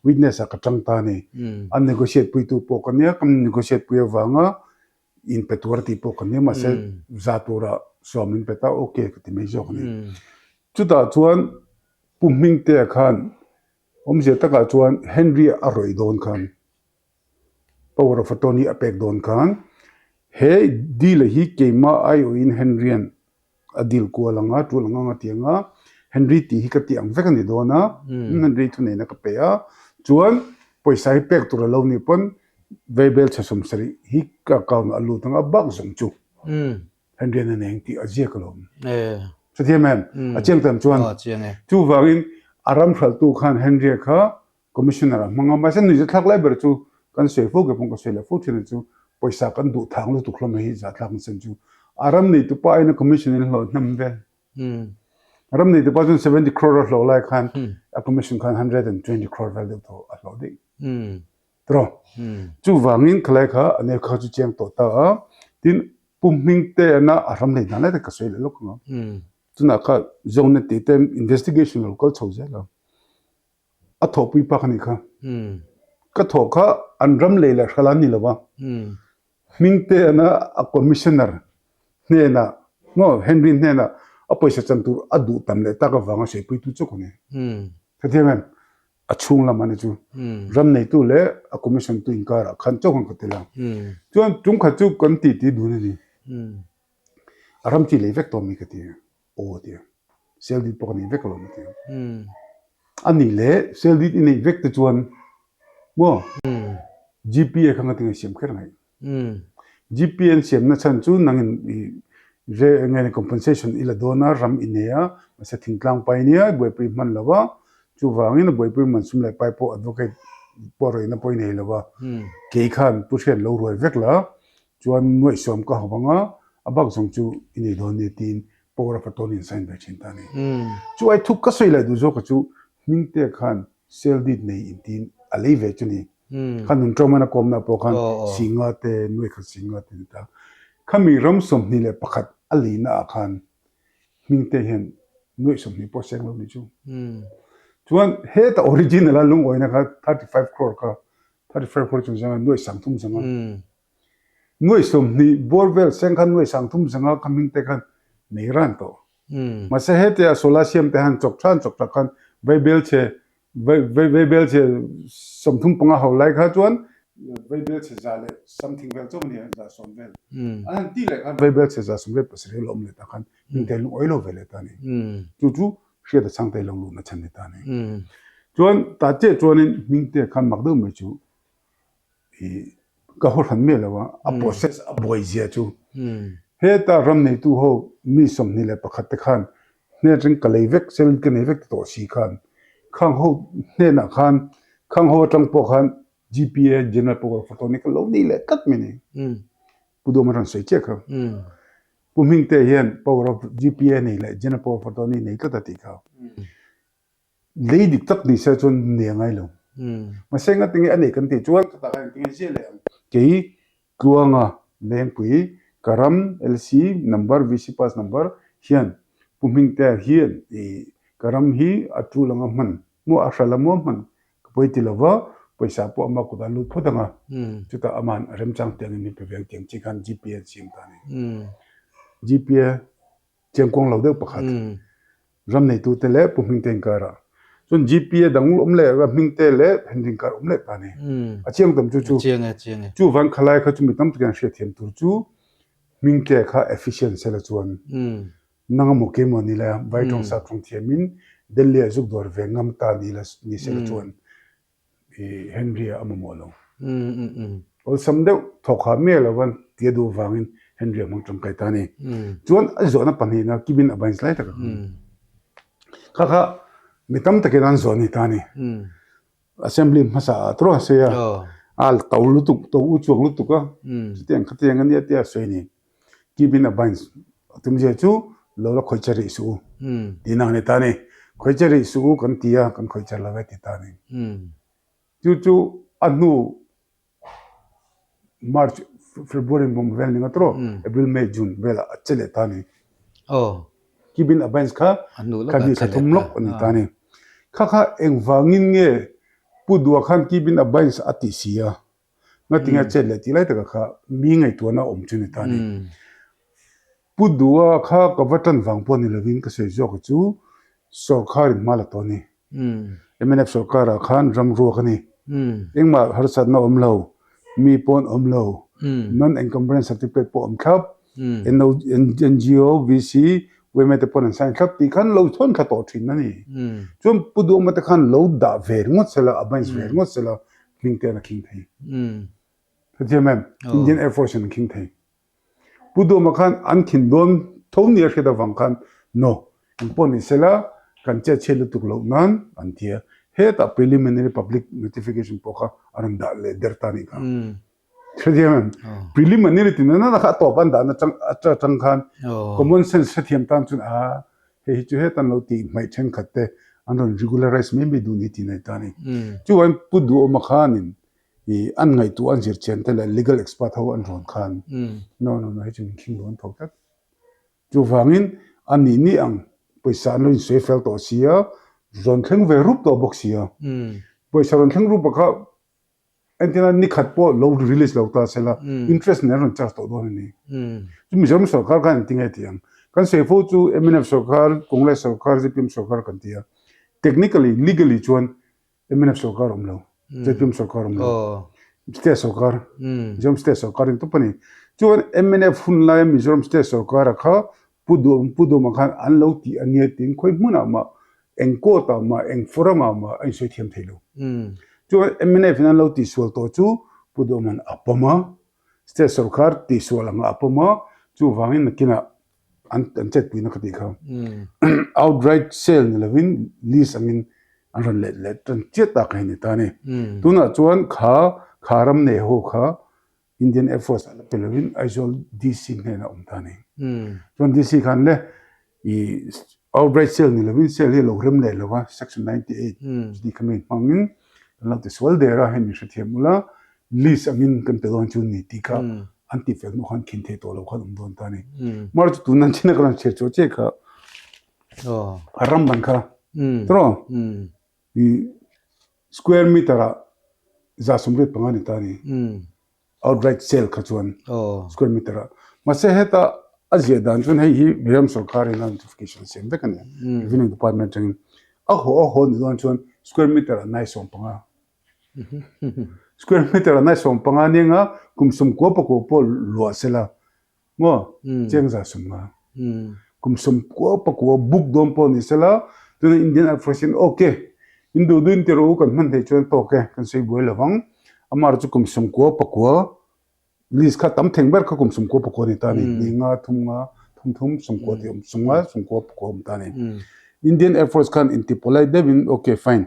witness อ่ะกับจังตานี่อัน negotiateปุยตัวปอกันเนี่ยคำ negotiate ปุยวางอ่ะ in เป็ตัวที่ปอกันเนี่ยมาเสร็จจัตุระสวมินเป็ตาโอเคก็ที่ไม่จบนี่จุดตาชวนปุ่มมิ่งเตะขันผมเสียตะการชวนเฮนรี่อร่อยโดนขันpower of attorney อเปกโดนขันเฮ้ดีเลยฮีเกมาไอโออินเฮนรี่อดีลกัวลังอ่ะตัวลังอ่ะเตียงอ่ะเฮนรี่ตีฮิกตีอังเวกันนี่โดนอ่ะเฮนรี่ทุนเนี่ยนักเปียชวนปอยสายเปกตัวเราเนี่ยปนเวเบลจะสมสริฮิกกะกาวน์อลูตั้งอ่ะบักสมจุเฮนรี่นั่นเองที่อาเจียกลมสุดที่แม่อาเจียงเต็มชวนจู่ว่าอินอารามขัลตูขันเฮนรี่ข้าคอมมิชชันเนอร์มังมาเส้นนี้จะทักไล่เบอร์จู่กันเสียฟูกับผมก็เสียแล้วฟูที่นั่นจู่ปอยสักกันดูทางแล้วตุกลมให้จัดทางเส้นจู่อารามนี่ตุป้ายในคอมมิชชันเนอร์เราหนำเวลอารามนี่ตุป้ายจน70 crore เราไล่ขันคอมมิชชั่นขัน120 crore เวลเดียวตัวเราดิ้งตรอจู่ว่าอินคล้ายข้าอันนี้ข้าจู่เจียงตัวตาทีนปุ่มมิงเตะน่ะอารามนี่นั่นแหละก็เสียแล้วลูกเนาะ chuna kha zone ti tem investigation lo kal chho la a tho pui pa khani kha ka tho kha anram le la khalan ni lawa mingte na a commissioner ne na no henry ne na a paisa chantur adu tam le ta ka wanga se pui tu chu ne khathiam a chung la mani chu ram nei tu le a commission tu inkara khan chok han katela chuan tung kha chu kan ti du ni aram ti le vek to mi kati o dia sel dit pok ni vek lo mi ti ani le sel dit ni vek te chuan mo gpa khanga ti siam kher ngai gpn siam na chan chu nangin re ngai compensation ila dona ram inea sa thingtlang pai nia boi pi man lawa chu wangin boi pi man sum lai pai po advocate por ina poi nei lawa ke khan pushen lo roi vek la chuan noi som ka hawanga abak song chu ini don ni tin por fa ton in sign ba chin ta ni chu ai thuk ka soi la du zo ka chu mingte khan sel dit nei in tin alei ve chu ni khan nun trauma na kom na po khan singa te noi kha singa te ta khami ram som ni le pakhat ali na khan mingte hen noi som ni po seng lo ni chu chuan he ta original a lung oina kha 35 crore ka 35 crore chu jang noi sang thum jang noi som ni borvel seng khan noi sang thum jang ka mingte khan nei ran to ma se he te solasium te han chok ta khan bible che som thum panga ho lai kha chuan bible che za le something vel chom ni za som vel an ti le khan bible che za som vel pasre lom le ta khan mingte lu oilo vele ta ni chu she da chang tai long lu na chan ni ta ni chuan ta che chuan in mingte khan mak do me chu i ka hor han me lawa a process a boy zia chu he ta ram nei tu ho mi som ni le pakhat te khan ne ring ka lei vek sel ke nei vek to si khan khang ho ne na khan khang ho tang po khan gpa general power photonic lo ni le kat me ni pudo maran sei che kha pu mingte hian power of gpa nei le general power photonic nei ka ta ti kha lei dik tak ni sa chon ne ngai lo ma senga tingi ani kan ti chuan ta kan tingi je le ke kuanga lengpui karam lc number vc pass number hian puming te hian e karam hi atu langa man mo a hralh mo man poi ti lova paisa po ama ku da lu phodanga chuta aman rem chang teng ni pe vel teng chi kan gpa sim ta ni gpa chengkong lo de pakhat ram nei tu te le puming teng kara chun gpa dangul omle ga mingte le hending kar omle ta ni achiang tam chu chu van khalai kha chu mitam tkan she thiam tur chu mingte kha efficient sela chuan nanga mo ke mo ni la vai tong sa tong thiamin delhi azuk dor ve ngam ta ni la ni sela chuan e henry amamo lo ol samdeu thokha me la wan tie du wangin henry amang tong kai ta ni chuan azona pani na kibin abains lai ta kha mitam takenan zoni ta ni assembly masa tro se ya al tawlu tu to u chuak lu tu ka tiang khatiang an ya tia soini kibin abains tum je chu lo la khoichari su dinang ne ta ni khoichari su kan tia kan khoichar la ti ta ni chu anu march february bom vel ni ngatro april may june vela achele ta ni kibin abains kha kani sathum lok ani ta ni kha engwangin nge pudua khan kibin abains ati sia ngatinga chele ti lai ta kha mi ngai tu na om chu ni ta ni pudua kha kawatan wangpon ni lovin ka se jo chu sarkar mala to ni mnf sarkar khan ram ro khani engma harsat na omlo mi pon omlo non encumbrance certificate po om khap ngo vc we met pon sign khap ti khan lo thon kha to thin na ni chum pudu ma ta khan lo da ver ngot sela abans ver ngot sela king te na king thai thajemem indian air force and king thai pudu ma khan an thin don thon ni kheda wang khan no pon ni sela kan che chelu tuk lo nan an thia he ta preliminary public notification poka aran da le dertani ka thajemem preliminary tin na kha to ban da na chang acha chang khan common sense sathiam tan chun a he chu he tan lo ti mai chen khatte anon regularize me be du ni ti na tani chu wan pudu ma khanin I an ngai tu an zir chen te legal expert ho an ron khan no he chu king don thok tak chu wangin ani ni ang paisa no se fel to sia ron thleng ve rup to box sia paisa ron thleng rup ka antina ni khat po lo release lo ta sela interest ne ron charge to do ni chu Mizoram sarkar kan tingai tiang kan se fo chu MNF sarkar Congress sarkar JPM sarkar kan tia technically legally chuan MNF sarkar omlo JPM sarkar omlo state sarkar Mizoram state sarkar in to pani chuan MNF hunlai Mizoram state sarkar kha pudu makhan anlo ti ania tin khoi muna ma engko ta ma eng forama ma ai soi thiam thelo chu MNF nan lo ti sol to chu pudu man apama state sarkar ti sol anga apama chu wangin kina an chet puina khati kha outright sale ni lovin lease angin an let tan cheta kai ni ta ne tuna chuan kharam ne ho kha Indian Air Force ala pelovin aizol DC ne na ta ne chuan DC khan le I outright sale ni lovin sale hi logrem le lova section 98 di kami mangin la te swal dera he mi shithiamula lease angin kan te don chu ni tika anti fel no khan khin the to lo khan don ta ni mar chu tunan china kan che cho che kha aram ban kha tro I square meter za sumrit pangani ta ni outright sale kha chuan square meter ma se heta azia dan chun hei hi Mizoram sarkar in notification sem be kan revenue department chang a ho ni don chuan square meter nai som panga square meter nai som panga ni nga kumsum ko po lo sela ngo cheng za summa kumsum ko book dom po ni sela tu Indian Air Force okay indu dun tero kan man de chuan to ke kan sei boi lawang amar chu kumsum ko list kha tam theng ber kha kumsum ko ni ta ni nga thum sum ko ti sum ko ta ni Indian Air Force kan inti polai devin okay fine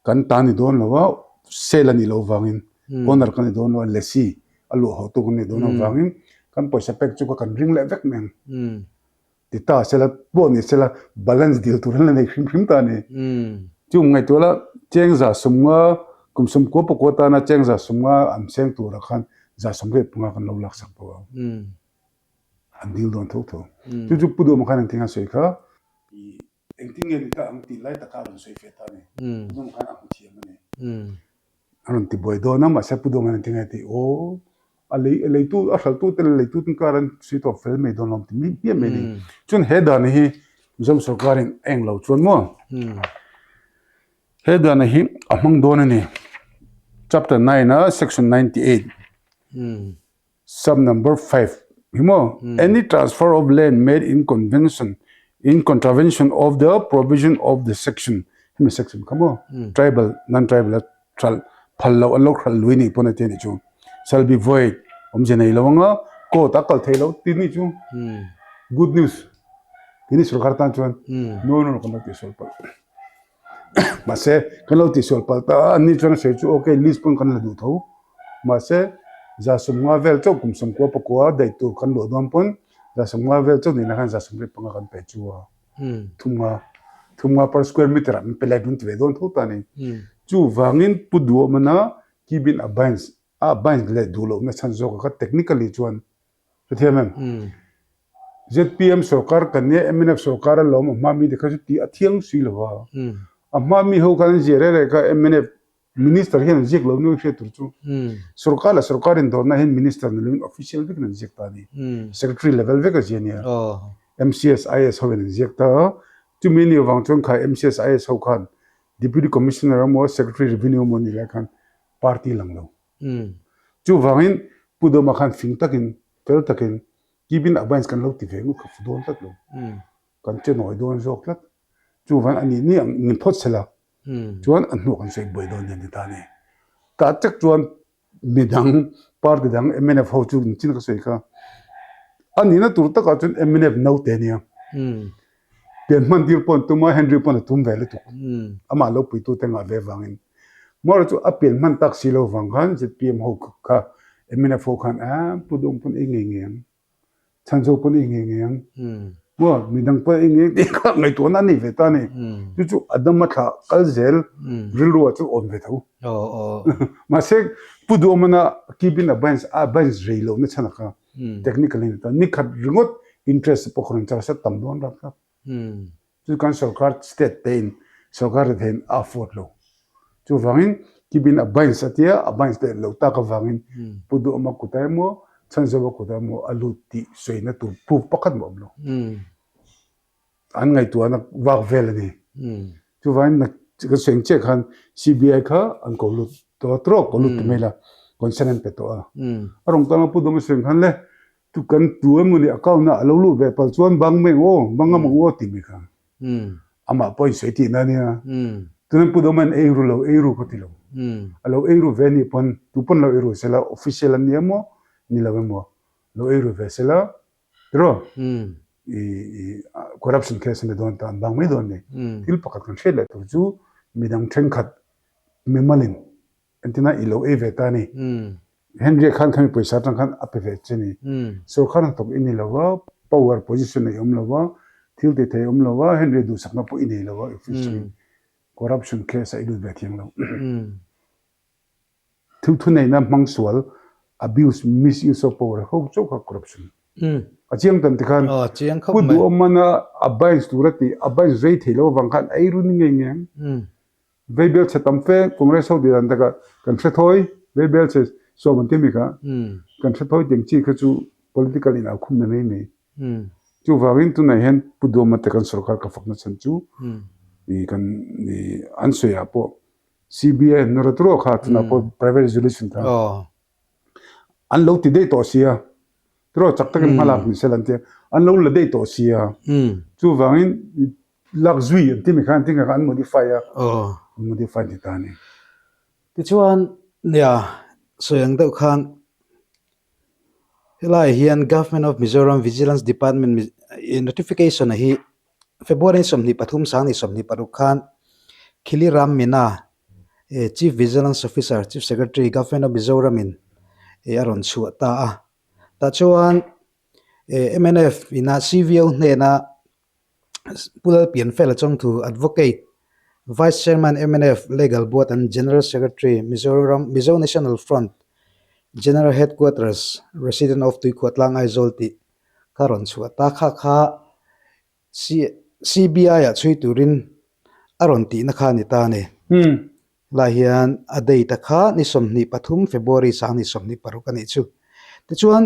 kan ta ni don lawa sela ni lo wangin honor kan don wa lesi alu ho tu ni don wangin kan poisa pek chu kan ring le vek men ti ta sela bo ni sela balance deal tu ran nei khim ta ni chu ngai to la cheng za sumwa kumsum ko ta na cheng za sumwa am seng tu ra khan za somre punga kan lo lak sak pawa an deal don to chu pudu ma khan tinga soi kha engting ni ta ang ti lai ta ka ron soi fe ta ni dum khan ang chi ma ni aron ti boy do na ma sa pudu ma tinga ti o alei tu a hral tu te lei tu tin karan si to fel me don lom ti mi pia me ni chun he da ni hi Mizoram sarkarin eng lo chon mo he da ni hi amang don ni chapter 9 na section 98 sub number 5 himo any transfer of land made in contravention of the provision of the section himi section come on tribal non-tribal phallo allo khal luini pona te ni chu shall be void omjenei lawanga ko takal thailo tini chu good news tini sarkar tan chuan no kan ti sol pal mase kan lo ti sol pal ta ani chuan se chu okay list pon kan la du tho mase za sumwa vel chok kumsum ko pakwa dai tu kan lo dom pon za sumwa vel chok ni na kan za sumri panga kan pe chuwa thumwa per square meter am pe lai dun tve don thota ni chu wangin pudu mana kibin abines le du lo na chan zo ka technically chuan thiamem ZPM sarkar kan ne MNF sarkar lo ma mi de kha ti athiang si lo wa amma mi ho kan jere re ka MNF minister hian jek lo nu she tur chu sarkar in dor na hin minister ni official vik nan jek ta ni secretary level vek a jenia MCS IS ho ben jek ta tu mini wang chong kha MCS IS ho khan deputy commissioner mo secretary revenue mo ni la khan party lang lo chu wangin pudo ma khan fing takin tel takin kibin abans kan lo ti ve ngu khaf don tat lo kan che noi don jok lat chu wan ani ni ang ni phot sela chuan an nu kan sei boi don ni ta ni ta chak chuan midang party dang MNF ho chu chin ka sei kha ani na tur ta ka chun MNF no te ni pen man dir pon tu ma Henry pon tum ve le tu ama lo pui tu te nga ve wangin mor chu apel man tak si lo wang khan ZPM ho kha MNF ho khan pudum pon ingeng chanzo pon ingeng mo midang pa inge ka ngai to na ni ve ta ni chu adam ma tha kal zel rilro chu on ve tho ma se pudu mana kibin abans reilo na chana ka technically ta ni khat ringot interest ปกครองจะสัตต่ำล้วนครับจุดการสกัด state เป็นสกัดเห็น afford lo จุดฟังอินที่บินabbain satia abbain state loตากฟังอินปุดุอมากุตายมัวฉันจะว่ากุตายมัวอลุติสวยนะตัวพูปักกันบ่มloอันไงตัวนักวักเวลนี่จุดฟังอินนักก็เสียงเช็คฮัน CBI ค่ะอันก็ลุตัวตรอกก็ลุตัวไม่ละคอนเซนต์เป็นตัวอารมณ์ตอนนั้นพูดมาเสียงฮันเลยทุกคนตัวมันเนี่ยเขาหน้าเรารู้แบบส่วนบางไม่โอ้บางก็ไม่โอ้ติมิค่ะอามาพอยสวยที่นั่นเนี่ยตอนนั้นพูดมันเอรูก็ที่เราเอรูเวนี่ปนทุกปนเราเอรูเสร็จแล้ว official เนี่ยมั้งนี่เราเราเอรูเวเสร็จแล้วรอcorruption case เนี่ยโดนตานบางไม่โดนเนี่ยที่ประกาศกันเสร็จแล้วตัวจูมีดังเชิงขัดไม่มาลินอันที่น่าเราเอเวตานี่เห็นเรื่องขันขมิไปสัตว์ขันอัปเวชนี่ส่วนขันตกอินี่เราว่า power position เนี่ยเราว่าที่เราเที่ยวเราว่าเห็นเรื่องดูสักนับอินี่เราว่า official corruption case ไอ้ดูแบบที่เราทุกในนั้นมังสวล abuse misuse of power เขาโจก corruption อาเจียงตันติกันพูดดูอมันabbain surati abbain rate เราบางขันไอ้รุ่นนี้ไงเวเบลเซตัมเฟคอนเกรสเขาดีดันแต่กันเฟทอยเวเบลเซส่วนมันที่มีกันเฟทอยจริงๆคือจู political อินเอาคุมนั่นเองจูว่าวินตุนไหนเห็นพูดดูมันแต่กันสุรการกับฝักนั่นฉันจูนี่กันนี่อันเสียพอ CBI นรตโรขาดนะพอ private resolution ท่าอันเราติดได้ต่อเสียตรอจักตะกันมาลักนี่เสลันเตียอันเราละได้ต่อเสียจูว่าวินลักซุยที่มีการที่กัน modify modify ที่ตานี่ที่ชวนเนี่ยเสียงเด็กขันเฮ้ยเฮียน Government of Mizoram Vigilance Department notification นะฮีFebruary สมนิปฐุมสังนิสมนิปรุขันคิริรามมินา Chief Vigilance Officer Chief Secretary Government of Mizoram in อารอนชัวตาแต่ชวน MNF อินา CVO เนี่ยนะผู้เปลี่ยนเฟลจงถู Advocate Vice Chairman MNF Legal Board and General Secretary Mizo National Front General Headquarters Resident of Tuikuatlang Aizolti karon chuata kha CBI a chui turin aron ti na kha ni ta ne la hian a dei ta kha ni somni pathum February sang ni somni parukani chu ti chuan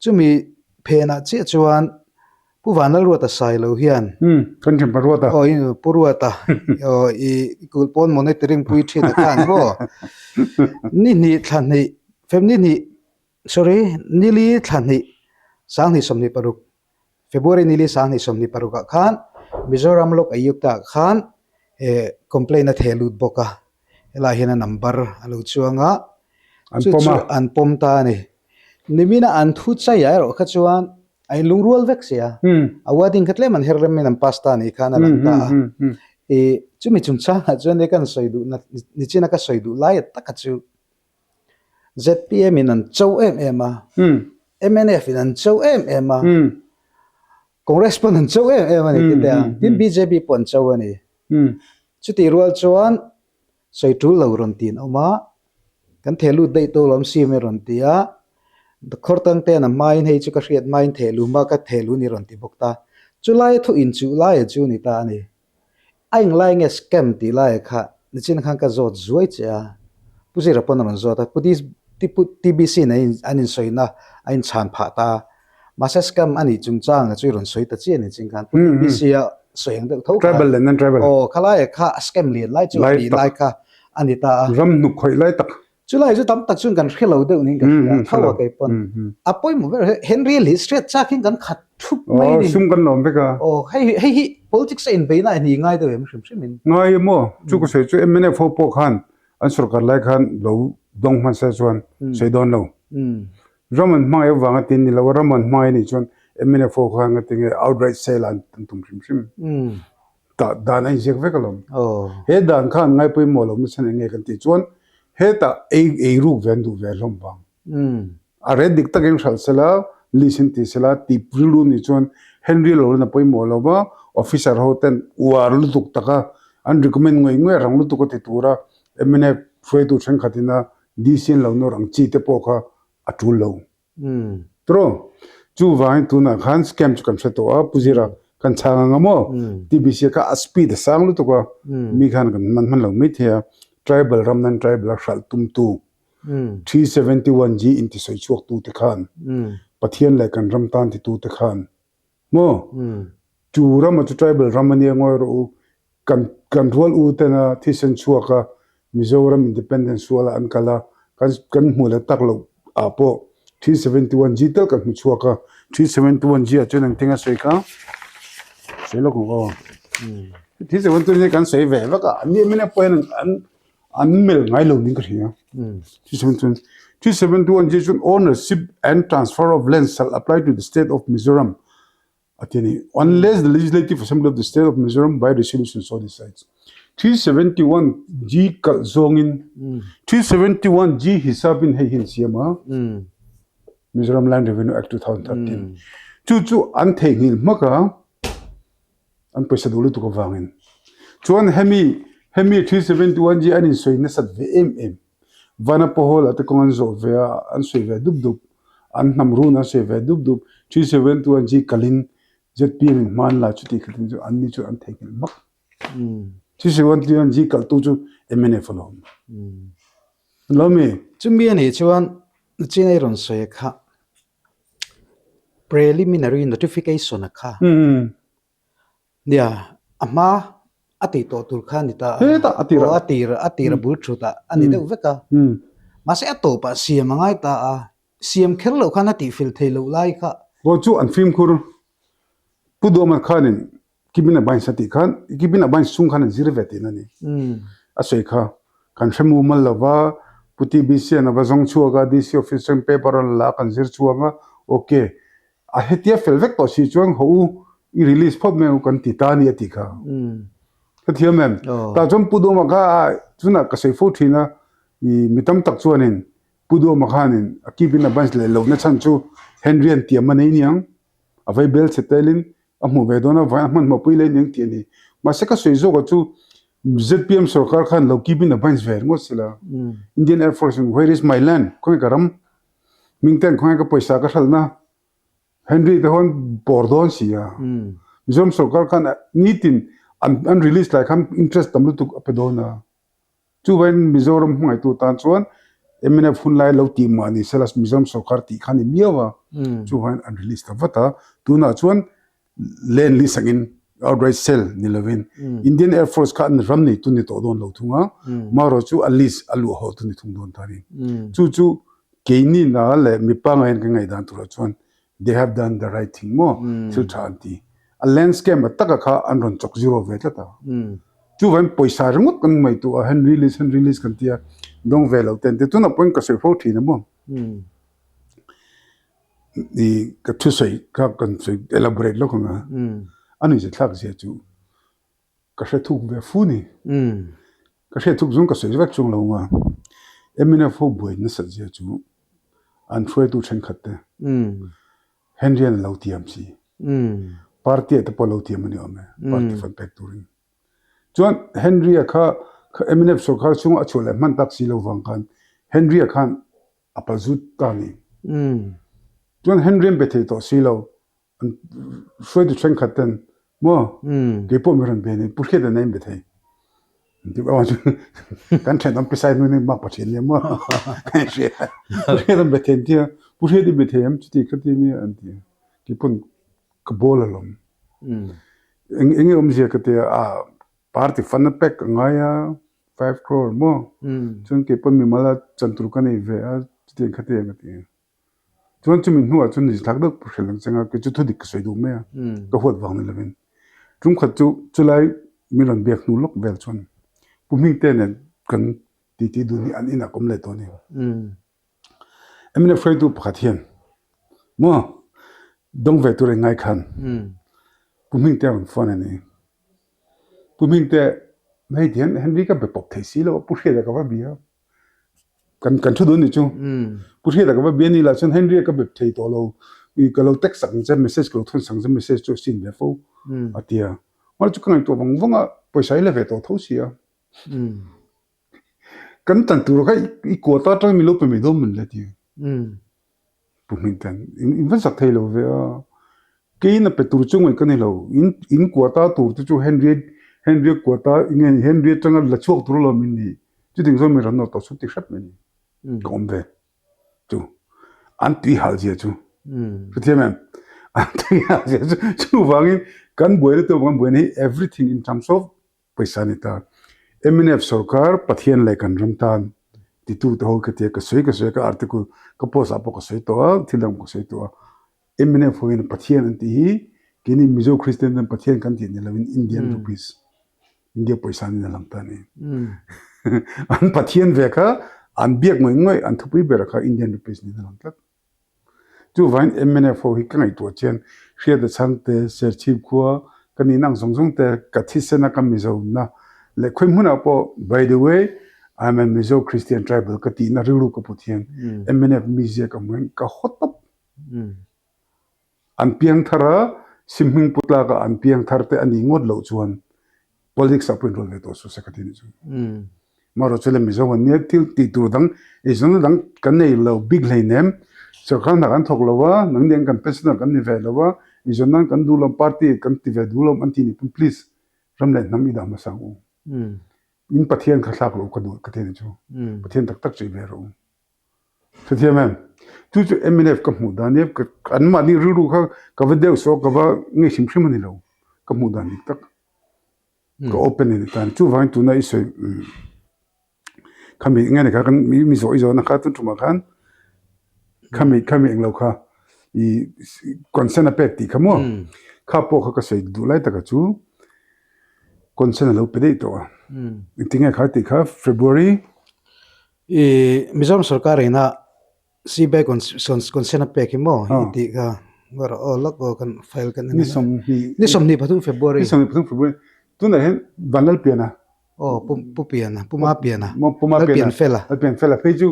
chumi phena che chuan puwanal ruata sai lo hian kan thim paruata puruata I kulpon monitoring pui thi ta khan bo ni thlani family ni sorry nili thlani sang ni somni paruk February nili sang ni somni paruka khan Mizoram lok ayukta khan complain at helut boka ela hina number alu chuanga anpom ta ni nimina an thu chaya ro kha chuan ai lungrual vexia awading khatle man herlem men pasta ni khana lanta chumi chungchanga chuan kan soidu ni china ka soidu lai takachu ZPM in an chow ema MNF in an chow ema Congressman an chow ema ni kita tin BJP pon chow ani chuti rual chuan soitu lo rontin oma kan thelu dei to lom si me rontia the khortang te na main hei chu ka hriat main thelu ma ka thelu ni ronti bokta chulai thu in chu lai chu ni ta ni aing lai nge scam ti lai kha ni chin khang ka zot zuai cha pusi ra pon ron zota putis TBC na anin soina ain chan pha ta masa scam ani chungchanga chui ron soi ta chi ni ching kan TBC a soeng de tho travel and travel khala kha scam li lai chu lai kha ani ta ram nu khoi lai tak chulai ju tam tak chung kan khelo de ning kan thawa kai pon apoi mo Henry Lee street chaking kan khat thup mai ni sum kan lom beka hey politics in beina ni ngai de em shim min ngai mo chu ko se chu MNF po khan an sarkar lai khan lo dong man sa chuan se don lo raman mai wanga tin ni lo raman mai ni chuan MNF khan ngating outright sale an tum shim ta dan ai jek vekalom he dan khan ngai pui mo lo mi san nge kan ti chuan he ta ei ru ven du ve lom bang a red dik taking shal sela listen ti sela ti prilu ni chuan Henry lo na pui mo lo ba officer hoten war lu tuk taka an recommend ngoi rang lu tuk ti tura MNF foi tu chen khatina DCN lo no rang chi te po kha atul lo tro chu vai tu na khan scam chu kan threto a pujira kan changa ngamo tbc ka speed sang lu to ko mi khan kan man lo mi thia tribal ramnan tribal hralh tum tu 371 g inti soi chuak tu te khan pathian lai kan ram tan ti tu te khan mo chu ram chu tribal ramani ngoi ro kan rol u te na thisen chuaka Mizoram independence wala an kala kan hmula tak lo apo 371 g tel kan chuaka 371 g a chen ang tinga sei ka sei lo ko 371 kan sei ve va ka ni mina point an mel ngai lo ning ka ria 371 g chun ownership and transfer of land shall apply to the state of Mizoram atini unless the legislative assembly of the state of Mizoram by resolution so decides 371 g kal zongin 371 g hisabin he hin siama Mizoram Land Revenue Act 2013 chu an thengil maka an paisa dulu tu ko wangin chuan hemi 371 g anin soina sat vmm vana pohol at kongan zo ve an soi ve dub an namru na se ve dub 371 g kalin zpm man la chuti khatin jo an ni chu an thengil mak 371 g kal tu chu mnf lo lomi chumi ani chuan chinai ron soi kha preliminary notification kha nia ama ati to tur khan nita ta atira bul thuta ani de veka mase ato pa siam ngai ta a siam kherlo khana ti fil thelo lai kha go chu an film khur pudoma khanin kibina bain sati khan kibina bain sung khan zir veti nani asoi kha kan shemu mal lawa puti bc na bazong chuaga dc official paper la kan zir chuanga okay a hetia felvek to si chuang ho I release phot me kan titani atika kathia mem ta jom pudoma ka chuna ka sei fo thina I mitam tak chuanin pudoma khanin akibina bain le lo na chan chu henry an tiam mani niang avai bel setelin amu vedona va man ma pui le ning tiani ma se ka sei zo ga chu zpm sarkar khan lo kibina bain ver ngo sila Indian Air Force where is my land khoi karam mingten khoi ka paisa ka thalna Henry the hon bordon sia Mizoram sarkar khan nitin unreleased like ham interest tamlu tu apedona chu when Mizoram ngai tu tan chuan emina phun lai lo ti mani selas Mizoram sarkar ti khani miawa chu when unreleased ka vata tu na chuan len li sangin outright sell nilovin Indian Air Force khan ramni tu ni to don lo thunga maro chu at least alu ho tu ni thung don tari chu keini na le mipanga en ngai dan tu chuan they have done the right thing mo filtranti a landscape taka kha anron chok zero ve ta chu wan poisa ringot kan mai tu a hen release kan tia dong ve lo ten te tu na point ka se fo thi na mo ni ka thu sei ka kan sei elaborate lo nga ani je thak je chu ka se thuk ve fu ni ka se thuk zung ka se va chung lo nga emina fo boy na sa je chu an thoi tu chen khatte Henry and Lautiam si. Party at the Polotiam and Yome, party for Pectorin. John Henry a car, Eminep so car sung actually Mantaxi Lovankan, Henry a can apazut tani. John Henry and Potato Silo and Fred the Trenkaten more. They put me on Benny, put here the name betay. Can't tell them beside me Mapachilla more. Put here the Betentia. Put here the betem to take it in and keep on Kabol alone. In Umziakatea, party fun pack, Ngaya, 5 crore more. John keep on Mimala, Chantrukani, to take a thing. John to me, who are Tunis like the Pushelan singer, get you to the Kasedumea, the whole Van 11. Trumka July, Milan Beck no look Belchon. Puming tenant can Titi do the Anina Comlet on him. I'm afraid to Patien. Mo, don't veture ngai khan. Puming te fun any. Puming te Nadian Henry ka bepok tesilo, push the Gavabia. Can to do it too. Push the Gavabiani la son Henry ka bep tatolo. We go text some message go to some message to sin before. Atia. What you can to Vonga, push I love it or Tosia. Can Tantuka equal that time me lope me domin let you. pumintan in van sak thei lo ve a ke na petur chung ai kan lo in kwata tur chu 100 kwata in 100 changa la chok tur lo min ni chu ding zo mi ran no to su ti shat men kom ve chu an ti hal je chu chu the men an ti hal je chu wangin kan boile to kan boine everything in terms of paisa ni ta MNF sarkar pathian lai kan ramtan ti tu to ka te ka soi ka article ka post apo ka soi to thilam ka soi to MNF hoin pathian anti hi kini Mizo Christian dan pathian kan ti ni lavin Indian rupees India paisa ni lamta ni an pathian ve ka an biak ngoi an thupui bera ka Indian rupees ni lamta chu vain MNF ho hi kangai to chen hria da changte ser chip khuwa kani nang song te ka thisena ka Mizo na le khoi huna po by the way I'm a Mizo Christian tribal ka ti na riru ka puthian MNF mizia ka mwen ka hotop an piang thara simhing putla ka an piang tharte ani ngot lo chuan politics apun rol ve to su sakati ni chu maro chele Mizo wan ne til ti tur dang izon dang kan nei lo big lane name so kan na kan thok lowa nang deng kan personal kan ni ve lowa izon nang kan du lo party kan ti ve du lo anti ni please ram le nam ida ma sang in pathian kha thlak lo ka du ka te ni chu pathian tak tak chei ve ro so thiam em chu MNF ka mu da ne ka an ma ni ru kha ka ve deu so ka ba ngi sim sim ni lo ka mu da ni tak ka open ni tan chu vain tu na isoi kami ngene ka kan mi zo izo na kha tu tuma khan kami eng lo kha I consent apek ti khamo kha po kha ka sei du lai ta ka chu consent lo pe de to tinga kha ti kha February Mizoram sarkar ina CBI consent apek mo ti ka war olak kan file kan ni somni pathum February tu na hen banal piana puma piana pian fela peju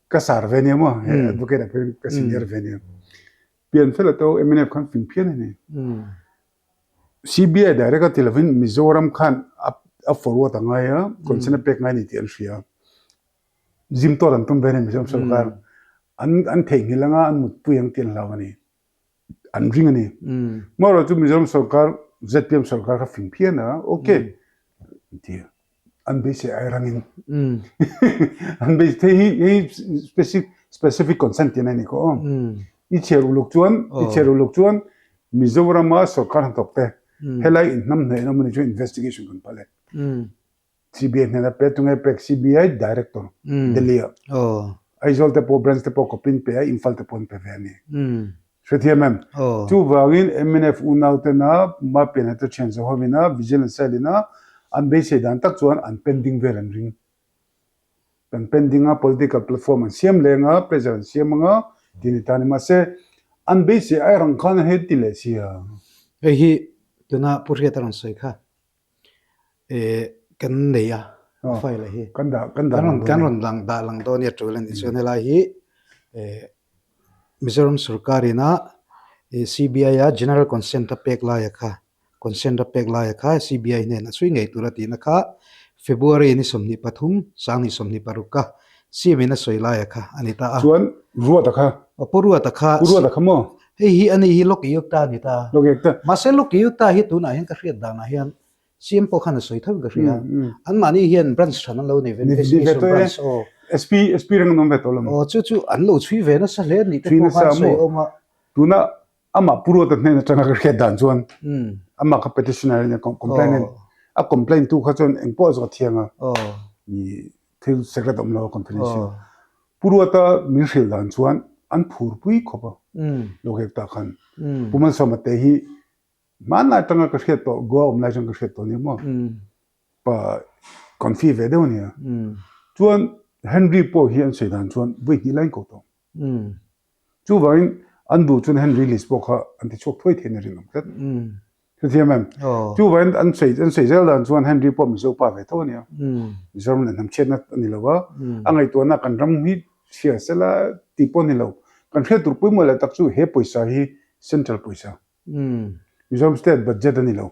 ka sar venia mo advocate ka senior venia pian fela to MNF kan fin pian ni CBI direct television Mizoram khan a forward angaya consent apek ngai ni ti an ria jim to ran tum bene Mizoram sarkar an theng hilanga an mut puyang tin lawani an ring ani maro chu Mizoram sarkar ZPM sarkar ka fin piana okay dia an be se ai rangin an be te hi specific consent ni ko I cheru lok chuan Mizoram ma sarkar han tokte helai in nam nei nam ni chu investigation kan pale CBI ne na pe tungai pek CBI director Delhi aizol te po branch te po kopin pe infal te pon pe veni Shretia mem tu wangin MNF unaute na ma pe na to change hovina vigilance selina an be se dan tak chuan an pending ver an ring an pending a political platform an siam lenga president siamanga tini tani ma se an be se ai rang khan he ti le sia hi tuna Pu Hriata ran soi kha kan nei a file hi kan ron lang do ni tulen isionela hi Mizoram sarkar ina CBI ya general consent apek la ya kha consent apek la ya kha CBI ne na sui ngai turati na kha February ni somni pathum sangi somni paruka CBI na soi la ya kha anita a chuan ruwa ta kha mo hi ani hi lok yuk ta ni ta ma se lok yuk ta hi tu na hen ka hriat da na hian CM po khana soi thau ka hria an mani hian branch thana lo nei investigation branch SP rang nom ve tolam chu an lo chui ve na sa le ni te po khan soi oma tuna ama puro ta ne tanga ka hriat dan chuan ama ka petitioner ne complainant a complaint tu kha chuan engpo zo thianga I thil secret om lo confidential puro ta min hril dan chuan an phur pui khoba lokek ta khan puman somate hi man na tanga ka hriat to go om lai jang ka hriat to ni mo pa confuse ve deu ni chuan Henry po hi an seidan chuan voi hi line ko to chu vain an du chuan Henry list po kha an ti chok thoi thena ring tat chu thiam em chu vain an sei zel dan chuan Henry po mi zo pa ve to ni Mizoram na nam chen na ani lawa angai to na kan ram hi sia sela ti po ni lo kan hre tur pui mo la tak chu he poisa hi central poisa Mizoram state budget ani lo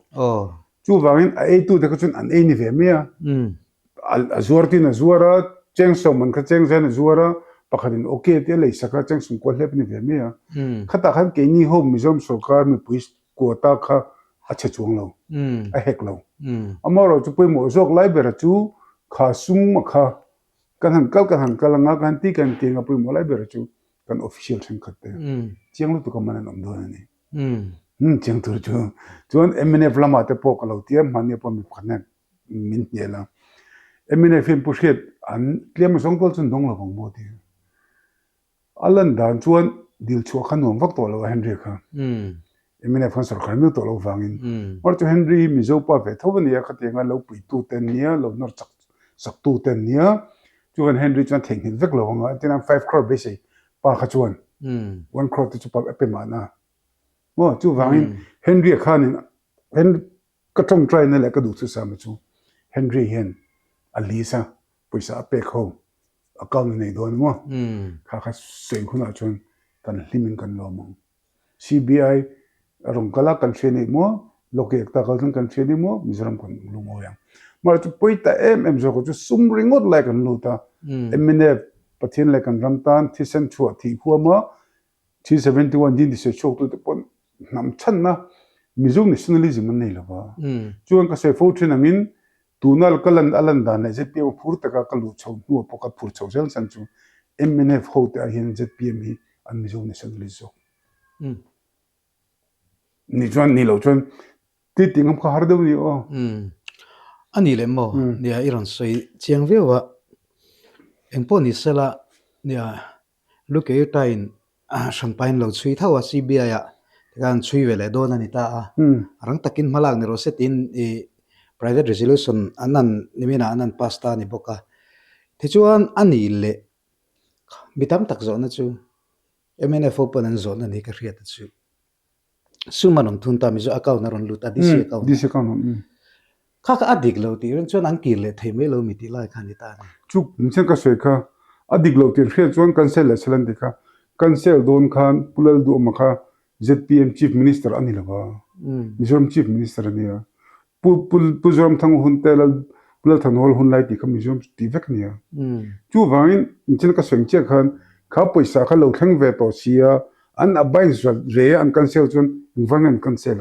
chu vain a tu de ka chun an ni ve me a zuar ti na zuara cheng so man ka cheng zen zuara pakhatin okay te lei saka chang sum ko hlep ni ve me a khata khan ke ni ho mizom sarkar mi puis quota kha acha chuang lo a hek lo amaro chu pui mo jok lai bera chu kha sung ma kha kan han kal nga kan ti kan ke nga pui mo lai bera chu kan official thing khatte chiang lu tu ka manan om do ni chiang tur chu chuan MNF lama te po ka lo tiam man ne po mi khane min ne la MNF in pushet an tlem song tol chun dong lo bang mo ti alan dan chuan dil chu khan nom vak to lo Henry kha MNF fan sarkar mi to lo wangin or chu Henry Mizo pa ve thoban ya khate nga lo pui tu ten nia lo nor sak tu ten nia chuan Henry chuan theng hin vek lo nga tin 5 crore be sei pa kha chuan 1 crore tu chu pa pe ma na mo chu wangin Henry khan hen ka tong try na le ka du chu sa ma chu Henry hen alisa poisa pe kho account nei don mo kha sei khuna chun kan hlimin kan lo mo CBI rong kala kan theni mo loke ta kal kan theni mo mizoram kan lungo yang mar chu poita em zo ko chu sum ringot like kan luta emine pathin le kan ramtan thisen chu thi huama 371 din se chok tu pon nam chan na mizum nationalism nei lo ba chuan ka se fo thin angin tunal kalan alan dan ne je pe phur taka kalu chau nu poka phur chau sel san chu MNF hote a hin je PM hi an mizum nationalism ni chuan ni lo chuan ti tingam kha har deu ni o ani le mo nia iron soi chiang vewa engpo ni sela nia luke tain champagne lo chui thawa CBI ya kan chui vele don ani ta rang takin malak ni roset in private resolution anan nimina anan pasta ni boka thichuan ani le mitam tak zo na chu MNF open an zo na ni ka riat chu sumanom thun ta mi zo account na ron lut adisi account kha adik lo ti ren chuan an kir le thei me lo mi ti lai khan ni ta chu chen ka soi kha adik lo ti khel chuan cancel la salan de kha cancel don khan pulal du ma kha ZPM chief minister ani la ba mizoram chief minister ani ya puzoram thang hun tel pulal than hol hun lai ti kha mizoram ti vek ni ya chu vain chen ka soi che khan kha paisa kha lo thang ve to sia an abai re an cancel chuan vangan cancel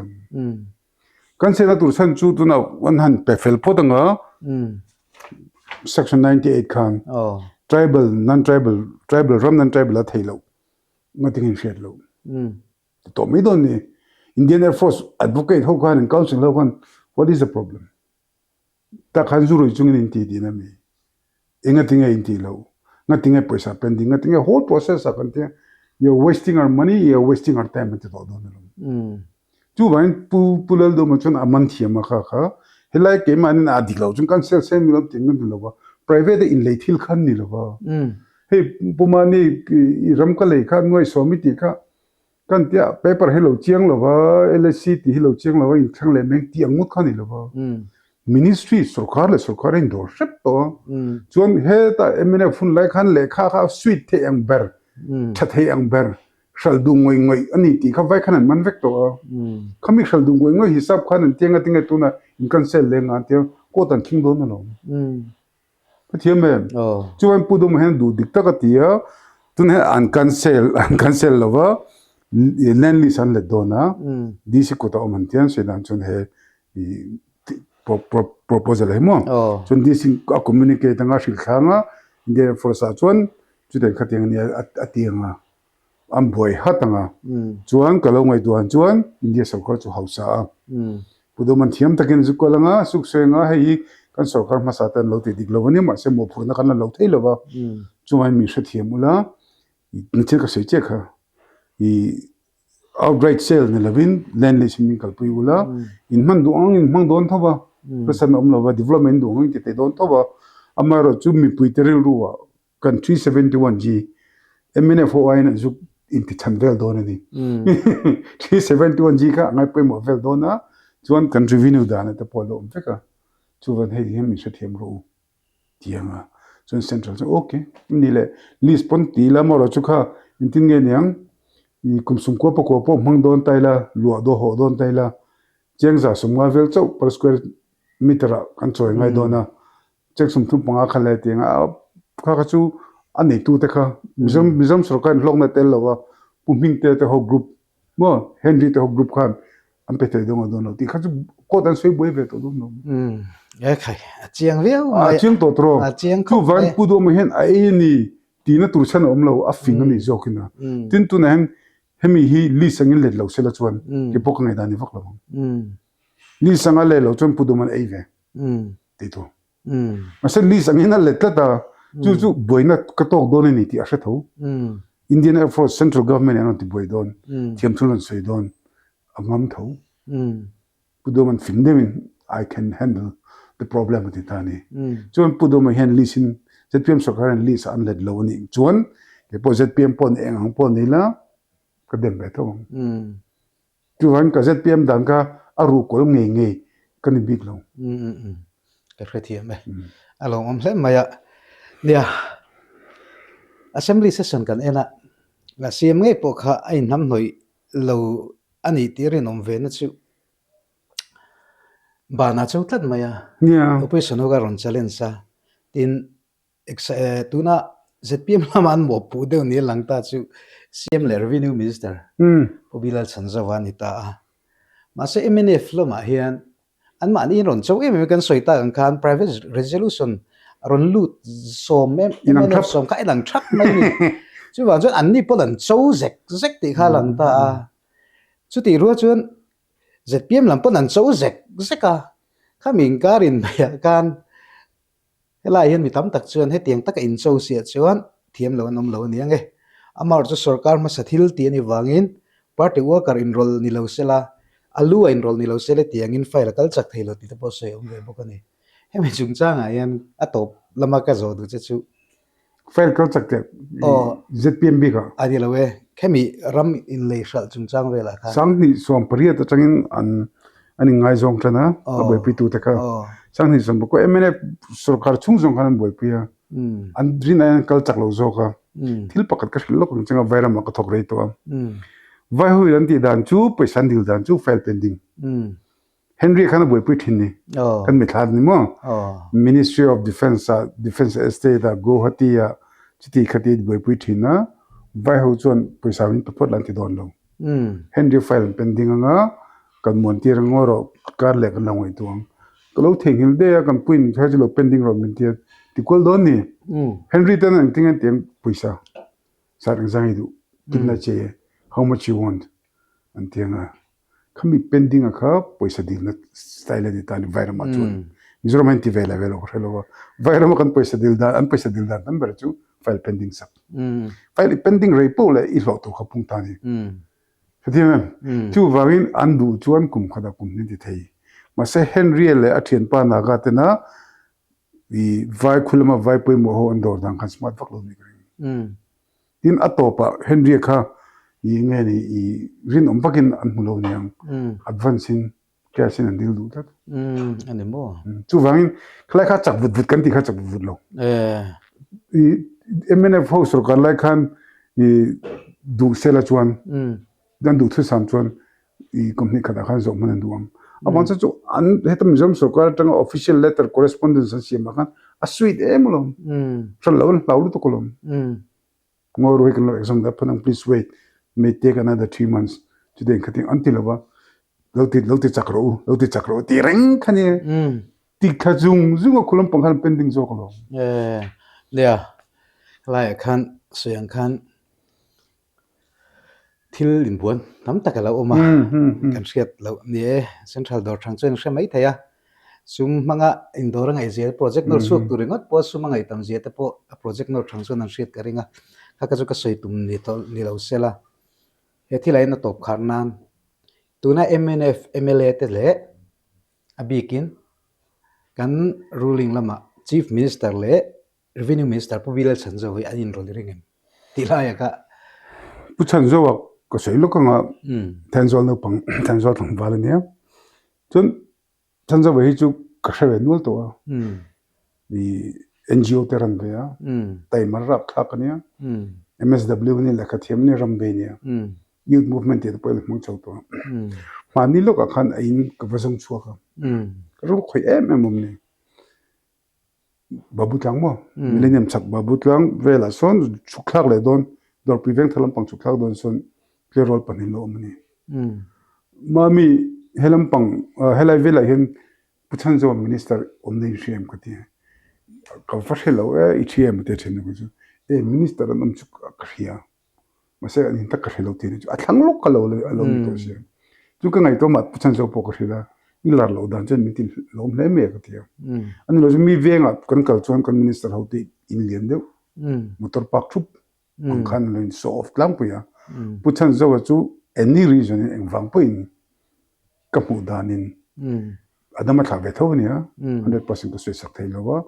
cancel tur san chu tu na 100 pe fel podanga section 98 khan tribal non tribal ram non tribal a thailo nothing in share lo to me don ni Indian Air Force advocate ho khan council ho khan what is the problem ta khan zuru chung in ti di na mi inga tinga in ti lo nothing a paisa pending nothing a whole process a kan you're wasting our money you're wasting our time to do no chu vain pulal do machon aman thiama kha helai ke man na adilo chung cancel sem mi lo ting mi lo ba private in leithil khan ni lo ba hey pumani ram ka lei kha noi somiti kha kan tia paper hello chiang lo ba LSC ti hello chiang lo ba in thang le meng ti angut khan ni lo ba ministry sarkar in do ship to chuan he ta MNF fun lai khan le kha sweet the ang ber thathe ang ber shal du ngoi ani ti kha vai khan man vek to khami shal du ngoi hisab khan tenga tu na in cancel le nga te ko tan king do na lo pathiame chuan pudum hen du dikta ka tia tun he an cancel lova lenli san le dona dc ko ta man tian se dan chun he proposal he mo chun dc communicate nga shil khanga inde for sa chuan chu den khating ni atianga am boy hatanga chuan kalau ngai duan chuan india sarkar chu hausa pudoman thiam takin zu kolanga suksenga hei kan sarkar ma satan lo ti diglowani ma se mo phurna kan lo thei lova chuan mi hre thiamula niche ka sei che kha I outright sale ne lavin land lease min kalpui ula in man don thoba person om lova development do ngi te don thoba amaro chu mi puitere ruwa kan 371g MNF oina zu inti chanvel donani 371g ka ngai pe mo vel dona chuan kan revenue dana te polo umfeka chuan hei hem mi se them ro tianga chuan central okay nile list pon ti la moro chu kha intin nge nyang I kumsum ko po mang don taila lua do ho don taila chengza sumwa vel chau per square meter kan choi ngai dona chek sum thu panga khale tinga kha chu อันนี้ตัวเด็กมิซอมสุรการลงมาเตลแล้วว่าปุ่มพิงเตะหกกรุ๊ปว่าเฮนรี่เตะหกกรุ๊ปขันอันเป็นเตะดงอันนั้นที่เขาจะโคตรสวยบวยเวทตัวนู้นใครเจียงเวียวเจียงตัวตรอเจียงคือวันพูดว่าไม่เห็นไอ้นี่ตีน่าตัวฉันอมเราอัฟฟิงอันนี้จอกินะทีนตัวนั้นเฮมีฮีลิสังเกตเราเสร็จแล้วชวนที่พวกไงด้านนี้ฟักเราลิสังเกตเราชวนพูดว่ามันไอ้เว้ยตีตัวมาเส้นลิสังเกตนั่นเลยแต่จู่ๆบวยน่ะกระตอกโดนนี่ที่อาศัยเขาIndian Air Force Central Government นั่นที่บวยโดนที่อัมทุลันสวยโดนอังมเขาพูดว่ามันฟิงเดมิน I can handle the problem ที่ตานี่จวนพูดว่ามันเห็นลิสินจะเตรียมสกัดลิสอันเล็ดเรานี่จวนเดี๋ยวพอจะเตรียมปนเองของปนนี่ละก็เดินไปทั้งจวนก็จะเตรียมดังก็อารูกลงเงี้ยก็นี่บิ๊กลงก็เทียมไปอารมณ์มันเล่นมาเนี่ย assembly session กันเองนะแล้วเสียงไงพวกเขาไอ้น้ำหน่อยเราอันนี้ที่เรียนอมเวนัชิวบ้านอาจจะตัดมาอุปสรรคก็ร้อนเจริญซะทีนตัวน่ะจะเพียงละมันบอกพูดเดี๋ยวนี้หลังตาชิวเสียงเลเวนิวมินิสเตอร์พอบิลล์สันจวานิตามาเสียเอ็มเอฟลมาเฮียนอันมันนี่ร้อนเจ้าเอ็มกันสวยตาอังคาร private resolution ร้อนลุดส่งเอ็มเอฟส่งข้าหลังชักไม่นี่จู่ว่าจนอันนี้พอหลังเจ้าเซ็กที่ข้าหลังตาจู่ที่รู้จนจะเพียงหลังพอหลังเจ้าเซ็กข้ามีการินไปกันเฮลัยเห็นมีตั้มตักชวนให้เตียงตักอินโซเสียชวนเทียมเหล่าน้ำเหล่านี้ไงอามาร์จะสุรการมาสัติลเตียนี่วางินพาร์ตี้ว่าการอินโรลนี่เหล่าเสละอาลูอินโรลนี่เหล่าเสละเตียงอินไฟละกัลจักเทลติดพอเสียงเลยบอกกันนี่ให้ไม่จุงจ้างไงยันอัตบละมาก็จะดูจะชูไฟล์กัลจักเทZPMB ก็อันนี้ละเว้แค่มีรัมอินเลยชัลจุงจ้างเวลาค่ะสังนี่ส่วนปริยัติจังอินอันนี้ง่ายจงกันนะก็บ่อยปีตัวแต่ก็สังนี่ส่วนบุกก็MNFสุรการชุ่งจงกันบ่อยปีอันดินอันกัลจักเราโจก็ที่ลปักกัดลกจังก็ไวรัมก็ทอกเรย์ตัวไว้หุยดันที่ด่านจูไปสันดิลด่านจูไฟล์ pending เฮนรี่ขันบ่อยปีทิ้งนี่กันไม่ทันนี่มั้ง Ministry of Defense Estate โกฮัตตี้จิตติขัดที่บ่อยปีทิ้งนะไว้หุยจวนไปสาวินตัวพอดลันที่โดนลงเฮนรี่ไฟล์ pending อ่ะกันมวนที่รังอรการเล็กกันลงไว้ตัวก็เราเทงหิลเดียกันปุ่นใช้จะเรา pending เราเป็นที่ที่กอลโดนนี่เฮนรี่ตันนั่งทิ้งเตียงปุยซาสารงจังให้ดูกินละเจ how much you want อันเตียงเขามี pending อ่ะครับปุยซาดีนัดสไตล์นี้ตานี่ไวรัมจวนมิจฉามันที่เวลาก็เรียกว่าไวรัมกันปุยซาดีลดาอันปุยซาดีลดานั่นแบบจูไฟล์ pending สักไฟล์ pending เรย์ปูเลยอีหลอกตัวเขาพุ่งตานี่ที่มันจู่ว่าวินอันดูจวนกุมขดากุมนี่ที่ไทยมาเซเฮนรี่เลยอาทิตย์ปานากาเตนะอีไวคุลมาไวไปโมโหอันดอร์ดังขันสมาร์ทฟักลงนี่กันดินอัตโตปะเฮนรี่ค่ะอีเงี้ยนี่อีรินอมพักินอันมุโลนี่ยังอัดวันซินแกสินอันดิลดูทัดอันนี้บ่จู่ว่าวินคล้ายข้าจับวุดกันที่ข้าจับวุดลงอีMNFโฮสต์กันไล่ขันอีดูเซลจวนdan du thu sam chuan I company khada khan zo man duam aban cha chu an hetam mizom sarkar tang official letter correspondence siam khan a suite emulom tran lawn laulu to kolom ngor we kan lo exam da phanang please wait may take another 3 months today khating until wa lauti chakro ti reng khani ti khajung zungo kolom panghan pending zo kolom le lai khan suyang khanทิลลินพวนน้ำตากันเราออกมากันเสียดเราเนี่ยเซ็นทรัลดอร์ทางเจ้าใช่ไหมไทยซุมมังอ่ะอินโดรังไอเจียโปรเจกต์นอร์สุกตัวเองก็พอซุมมังไอตั้มเจียแต่พอโปรเจกต์นอร์ทางเจ้านั่นเสียดกันเองข้าก็จะก็สวยตุ้มนี่ตัวนี่เราเสียละเหตุที่ไรน่ะตบขานานตัวน่ะ MNF MLA เตเล่อบีกินกัน ruling ละมา Chief Minister เล่ Revenue Minister ผู้วิเลชันจะไว้อันนี้เราเรื่องเงินที่ไรอะก็ผู้ชันจะว่าก็ใช้ลูกก็แทนโซลนึกปังแทนโซลทั้งวาลเนี่ยจนฉันจะไปให้จุกกระเช้านู่นตัวมี NGO เตรันเบียแต่มารับทักกันเนี่ย MSW นี่แหละก็เทียมนี่รำเบียเนี่ย Youth Movement ที่ตัวเป็นมุ่งเจ้าตัวมานี่ลูกก็ขันไอ้กับผสมชัวร์ครับรู้คุยมุมนี้ babu tlang mo millennium chak babu tlang vela son chuklak le don dor prevent thalam pang chuklak don son payroll panin lo mani mami helam pang helai vela hen puchan zo minister omnei shem kati ka fashelo itm te chen ko minister nam chuk khia mase an ta khelo te chu athang lo kalo lo mi to se chu ka ngai to mat puchan zo po ko khila ilar lo dan chen mitin lom le me kati ani lo mi venga kan kal chuan kan minister hauti in lian deu motor park thup ang khan lo in so of Lengpui ya puchan zo chu any reason in wangpuin ka mu danin adama thla ve thawni ya 100% ka soi sak thei lo wa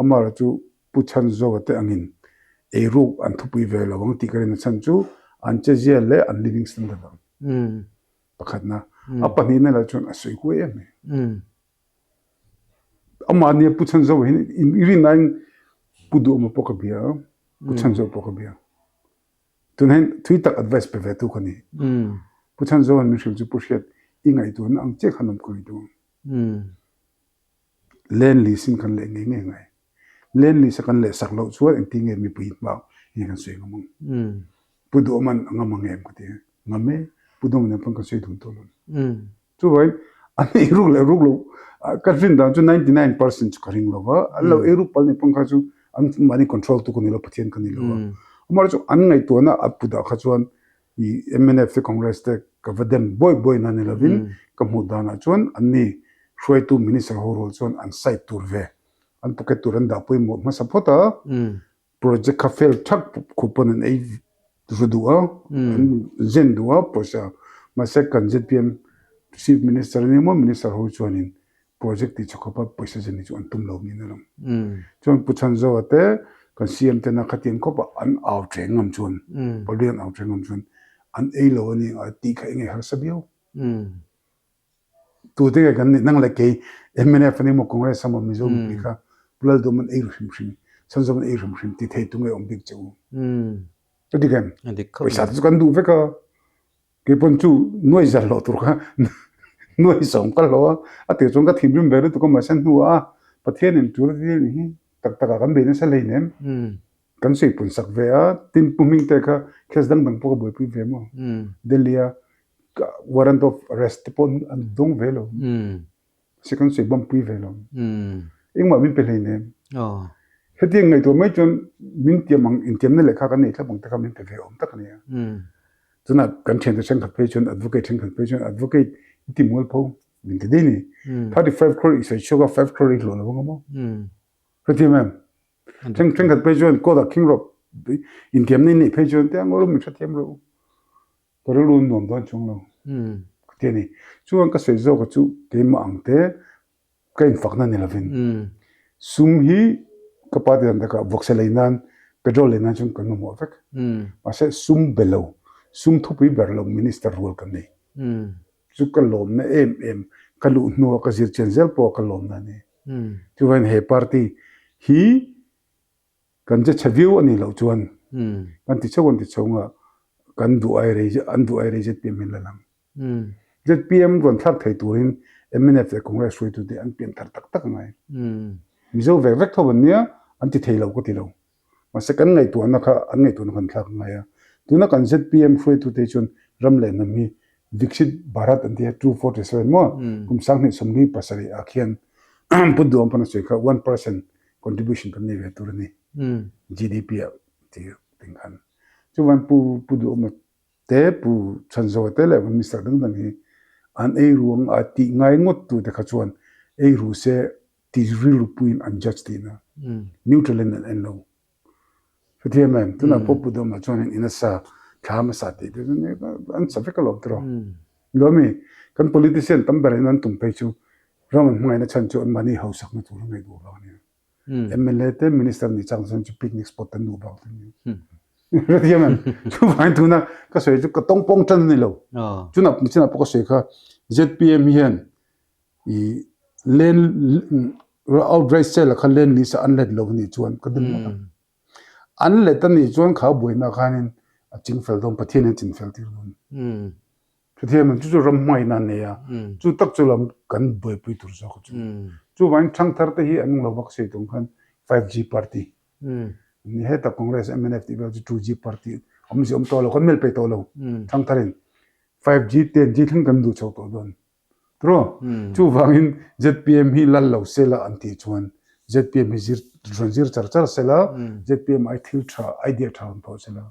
amara chu puchan zo te angin e ru an thupui ve lo wang ti karin chan chu an che zia le an living standard pakhatna apani na la chun asoi ko em amani puchan zo hin iri nine pudu mo pokabia puchan zo pokabia tunhen twitter advice pe ve tu khani puchan zo an mishil chu pushet ingai tu ang che khanam ko du len li sin kan le ngai len li sa kan le sak lo chuan eng ti nge mi pui ma hi kan soi ngam pudu man ngam ngem ko ti ngame pudu ne pang ka soi thun to lo chu vai ani ruk lo ka fin da chu 99% chu karing lo wa allo eru pal ne pang ka chu am mani control tu ko ni lo pathian kan ni lo wa amar chu an ngai to na apuda kha chuan i MNF te congress te ka vadem boy na ne lovin ka mu dana chuan anni shoi tu minister ho rol chuan an site tur ve an pocket turan da pui mo ma sapota project ka fail thak coupon an ei rudua zen dua posa ma second ZPM chief minister ni mo minister ho chuanin project ti chokopa poisa jeni chu an tum lo ni na lam chuan puchan zo ate kan CM te na khatin ko ba an aw trengam chuan polian aw trengam chuan an ei lo ni a ti kha nge har sabio tu te kan nang la ke MNF ni mo congress samo mizo ka pulal do man ei ru shim san zo man ei ru shim ti thei tu nge om big chu to digan poisa chu kan du ve ka ke pon chu noi zar lo tur kha noi som ka lo a te chung ka thim ber tu ko ma san huwa pathian in tur ni tak tak kan be na sa le nem kan sei pun sak ve a tin puming te kha khes dang po boy pi ve mo delia warrant of arrest pon an dong ve lo second sei bam pi ve lo ing ma min pe le nem heti ngai to mai chon min tiam ang in tiam ne le kha kan nei thla bang ta ka min pe ve om ta kan ya tuna kan chen ta chen khat pe chon advocate ti mol po min te de ni 35 crore is a sugar 5 crore lo lo mo heti mem chen khat pe chon ko da king rock in tiam ne ni pe chon te ang ro mi tha tiam ro ko ro lu nom don chung lo te ni chuan ka sei zo ka chu ke ma ang te kain fakna ni lovin sum hi kapati dan ka voxelainan petrol lenan chung kan mo vek ase sum belo sum thupi berlo minister role kan nei chu ka lom na em ka lu no ka zir chen zel po ka lom na ni chuan he party hi kan je chaviu ani lo chuan kan ti chawng kan du ai re je pm la lang ZPM gon thak thei turin MNF congress roi tu de an pm thar tak ngai mizo vek thoban nia an ti thei lo ko ti lo ma second ngai tu an ngai tu na kan thak ngai ya tu na kan ZPM roi tu te chun ram le na mi dikshit bharat an dia 247 mo kum sang ni somni pasari akhian pudu am pana se kha 1% contribution kan ne ve tur ni GDP ti tingkan chuan pudu am te pu chanzo te le minister dang dang hi an ei ruang a ti ngai ngot tu te kha chuan ei ru se ti ri puin an judge ti na neutral and low fetiam tu na popu do ma chuan in a sa khama sa ti de ne an sa fe ka lo tro lomi kan politician tamber nan tum pe chu raman ngai na chan chu an mani house sak na tu ngai do ba ni MLA te minister ni chang san chu picnic spot an du ba ni fetiam chu vai tu na ka soi chu ka tong pong chan ni lo chu na po ka soi kha ZPM hian I len outright sell kha len ni sa unlet lo ni chuan ka dum unlet ani chuan kha boina khanin a ching fel dom pathian chin fel ti ron pathian chu ram mai na ne ya chu tak chu lam kan boi pui tur zo chu chu wain thang thar te hi an lo bak sei tum khan 5G party ni heta congress MNF ti bel 2G party si to lo kon mel pe to lo thang tharin 5G 10G thang kan du chau to don tro chu wangin ZPM hi lal lo sela anti chuan ZPM hi zir char sela ZPM I thil tha idea tha on to sela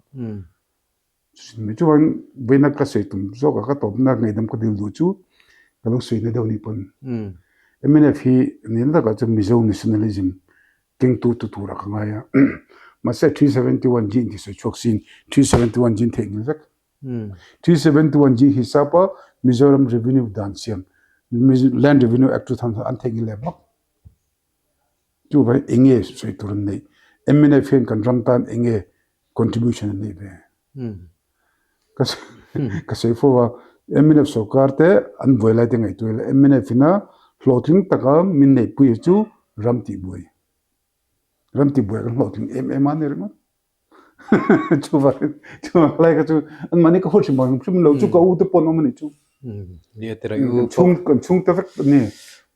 mi chuan beina ka sei tum zo ka top na ngai dam ko dil du chu ka lo sei na do ni pon MNF hi ni na ka chu Mizo nationalism king tu ra ka nga ya ma se 371 jin ti so chok sin 371 jin thek ni vek 371 ji hisapa Mizoram revenue dan siam land revenue act 2000 an thek le mak chu vai enge soi turun nei MNF kan ramtan enge contribution nei be ka sei fo wa MNF sokar te an voila te ngai tu MNF na floating taka min nei pui chu ramti buai kan floating an ne rma chu lai ka chu an mani ka hochi mang chum lo chu ka u te pon mani chu ni tera chung ta vek ni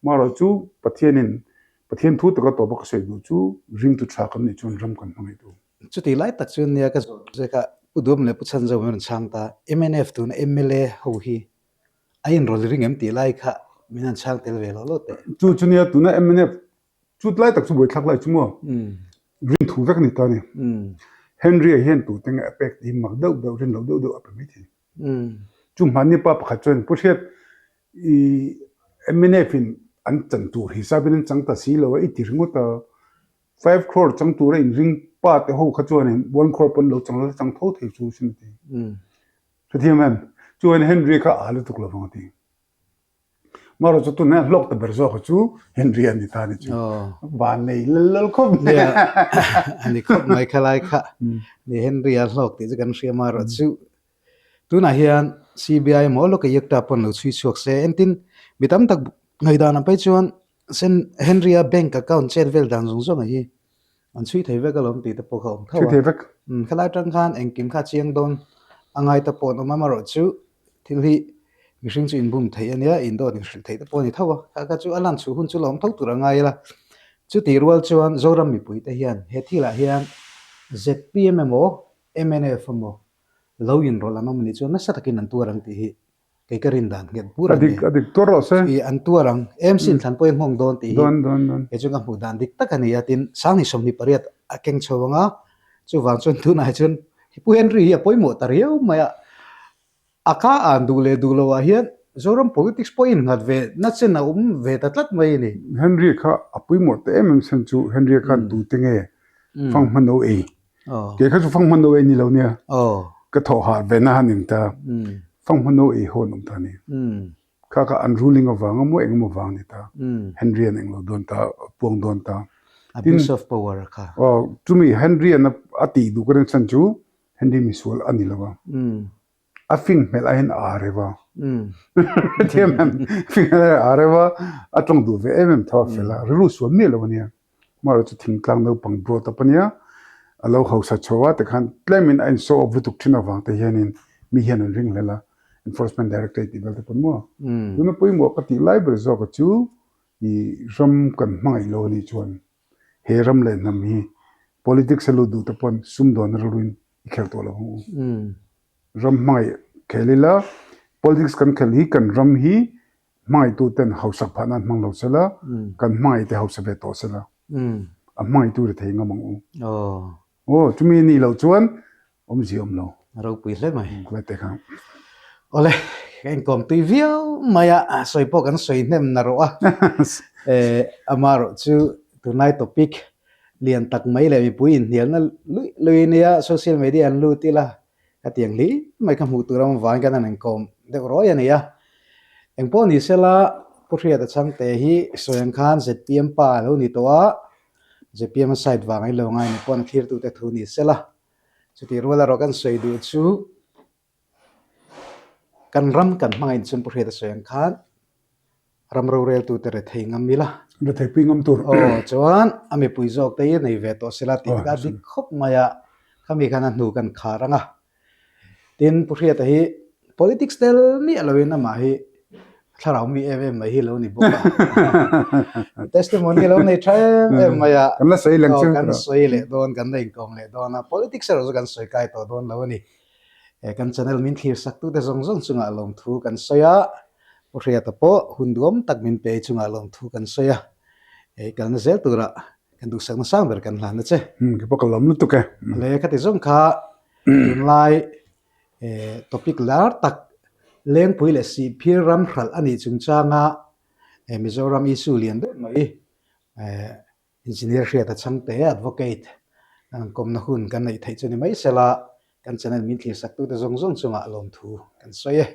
maro chu pathian thu ta ka to ba ka sei du chu ring tu tha kan ni chun ram kan ngai tu chu ti lai tak chun nia ka je ka udum le puchan zo men changta MNF tu na MLA ho hi ain rol ring em ti lai kha minan chang tel ve lo te chu nia tu na MNF chu lai tak chu boi thak lai chu mo ring thu vek ni ta ni Henry hian tu teng apek di mak dau rin lo dau apa mi thi chu mani pa pakha chen pushet I MNF in an chan tur hisabin changta si lo I tirngo ta 5 crore chang tur in ring pa te ho kha chuan 1 crore pon lo chang tho thei chu sin ti so man chuan Henry kha alu tuk lo phang ti maro chu tu na lok ta berzo kha chu Henry an ni ta ni chu ba nei lal khom ani khop mai khalai kha ni Henry a lok ti kan ria maro chu tu na hian CBI mo lo ka yekta pon lo chui chuak se entin mitam tak ngai dan pai chuan sen Henry a bank account chen vel dan zung zong hi an chui thei vek alom ti te po khom thawa thei vek khalai tang khan engkim kha chiang don angai ta pon ma maro chu thil hi mihring chu in bum thei ania in do ding thei ta pon ni thawa ka chu alan chu hun chu lom thau tur angai la chu ti rual chuan zoram mi pui te hian he thila hian ZPM mo MNF mo lo in rol anom ni chu na sa takin an turang ti hi ke karin dan nget pura adik toro se I an turang em sin than poi ngong don ti hi don e chu nga mu dan dik takani atin sang ni som ni pariat akeng chawanga chu wang chun tu na chun pu Henry hi poi mo tariau maya aka an du lo wa hian zoram politics point ngat ve na chen na ve tatlat mai ni Henry kha apui mo te em san chu Henry kha tu tenge phang mano e ke kha chu phang mano e ni lo nia ka tho ha ve na hanin ta phang mano e ho nom ta ni kha unruling of wang mo eng mo wang ni ta Henry an eng lo don ta puang don ta abuse of power kha to me Henry an ati du kan san chu Henry miswal ani lawa I think mel ahin areva tiam think areva atong du ve em thaw fela ru so me lo nia mar chu thing tlang no pang bro ta pania alo hausa chowa te khan claimin ein so of tu thina wa te hianin mi hian ring lela enforcement directorate ti bel te pon mo tu no poi mo ka ti library zo ka chu I ram kan mai lo ni chuan he ram le nam hi politics lo du te pon sum don ruin ikhel to lo ram mai khelila politics kan kheli kan ram hi mai tu ten hausa phana mang lo sela kan mai te hausa be to sela a mai tu re thei ngamang chumi ni lo chuan ziom lo ro pui hle mai la te khang ole en kom tu viau maya soi po kan soi nem na ro amaro chu tonight topic lian tak mai le mi puin hial na luinia social media an lu tila atiang li mai ka mu tu ram wan kan an kom de ro ya nia eng po ni sela Pu Hriata chang te hi soyang khan ZPM pa lo ni to a ZPM side wangai lo ngai ni pon thir tu te thu ni sela chu ti rola ro kan soi du chu kan ram kan mangai chun Pu Hriata soyang khan ram ro rel tu te re thei ngam mila re thei pingam tur chuan ame pui jok te nei ve to sela ti ka dik khop maya khami kana nu kan kharanga tin Pu Hriata hi politics tel ni alawin ama hi tharau mi em mai hi lo ni boka testimony lo nei tram em maya kan la sei lang chang kan tra soi le don kan nei kong le don a politics ro kan soi kai to don lo ni kan channel min thir sak tu te zong zong chunga lom thu kan soya Pu Hriata po hundom tak min pe chunga lom thu kan soya kan zel tura kan du sang sang ber kan hlan che ki pa kalom lu tu ke le khati zong kha tunlai topic lar tak Lengpui le Sihphir ram hralh ani chungchanga Mizoram isu lian de mai engineer Hriata changte advocate ang komna hun kan nei thai chuni mai sela kan channel min thlir sak tu te zong zong chunga lom thu kan soye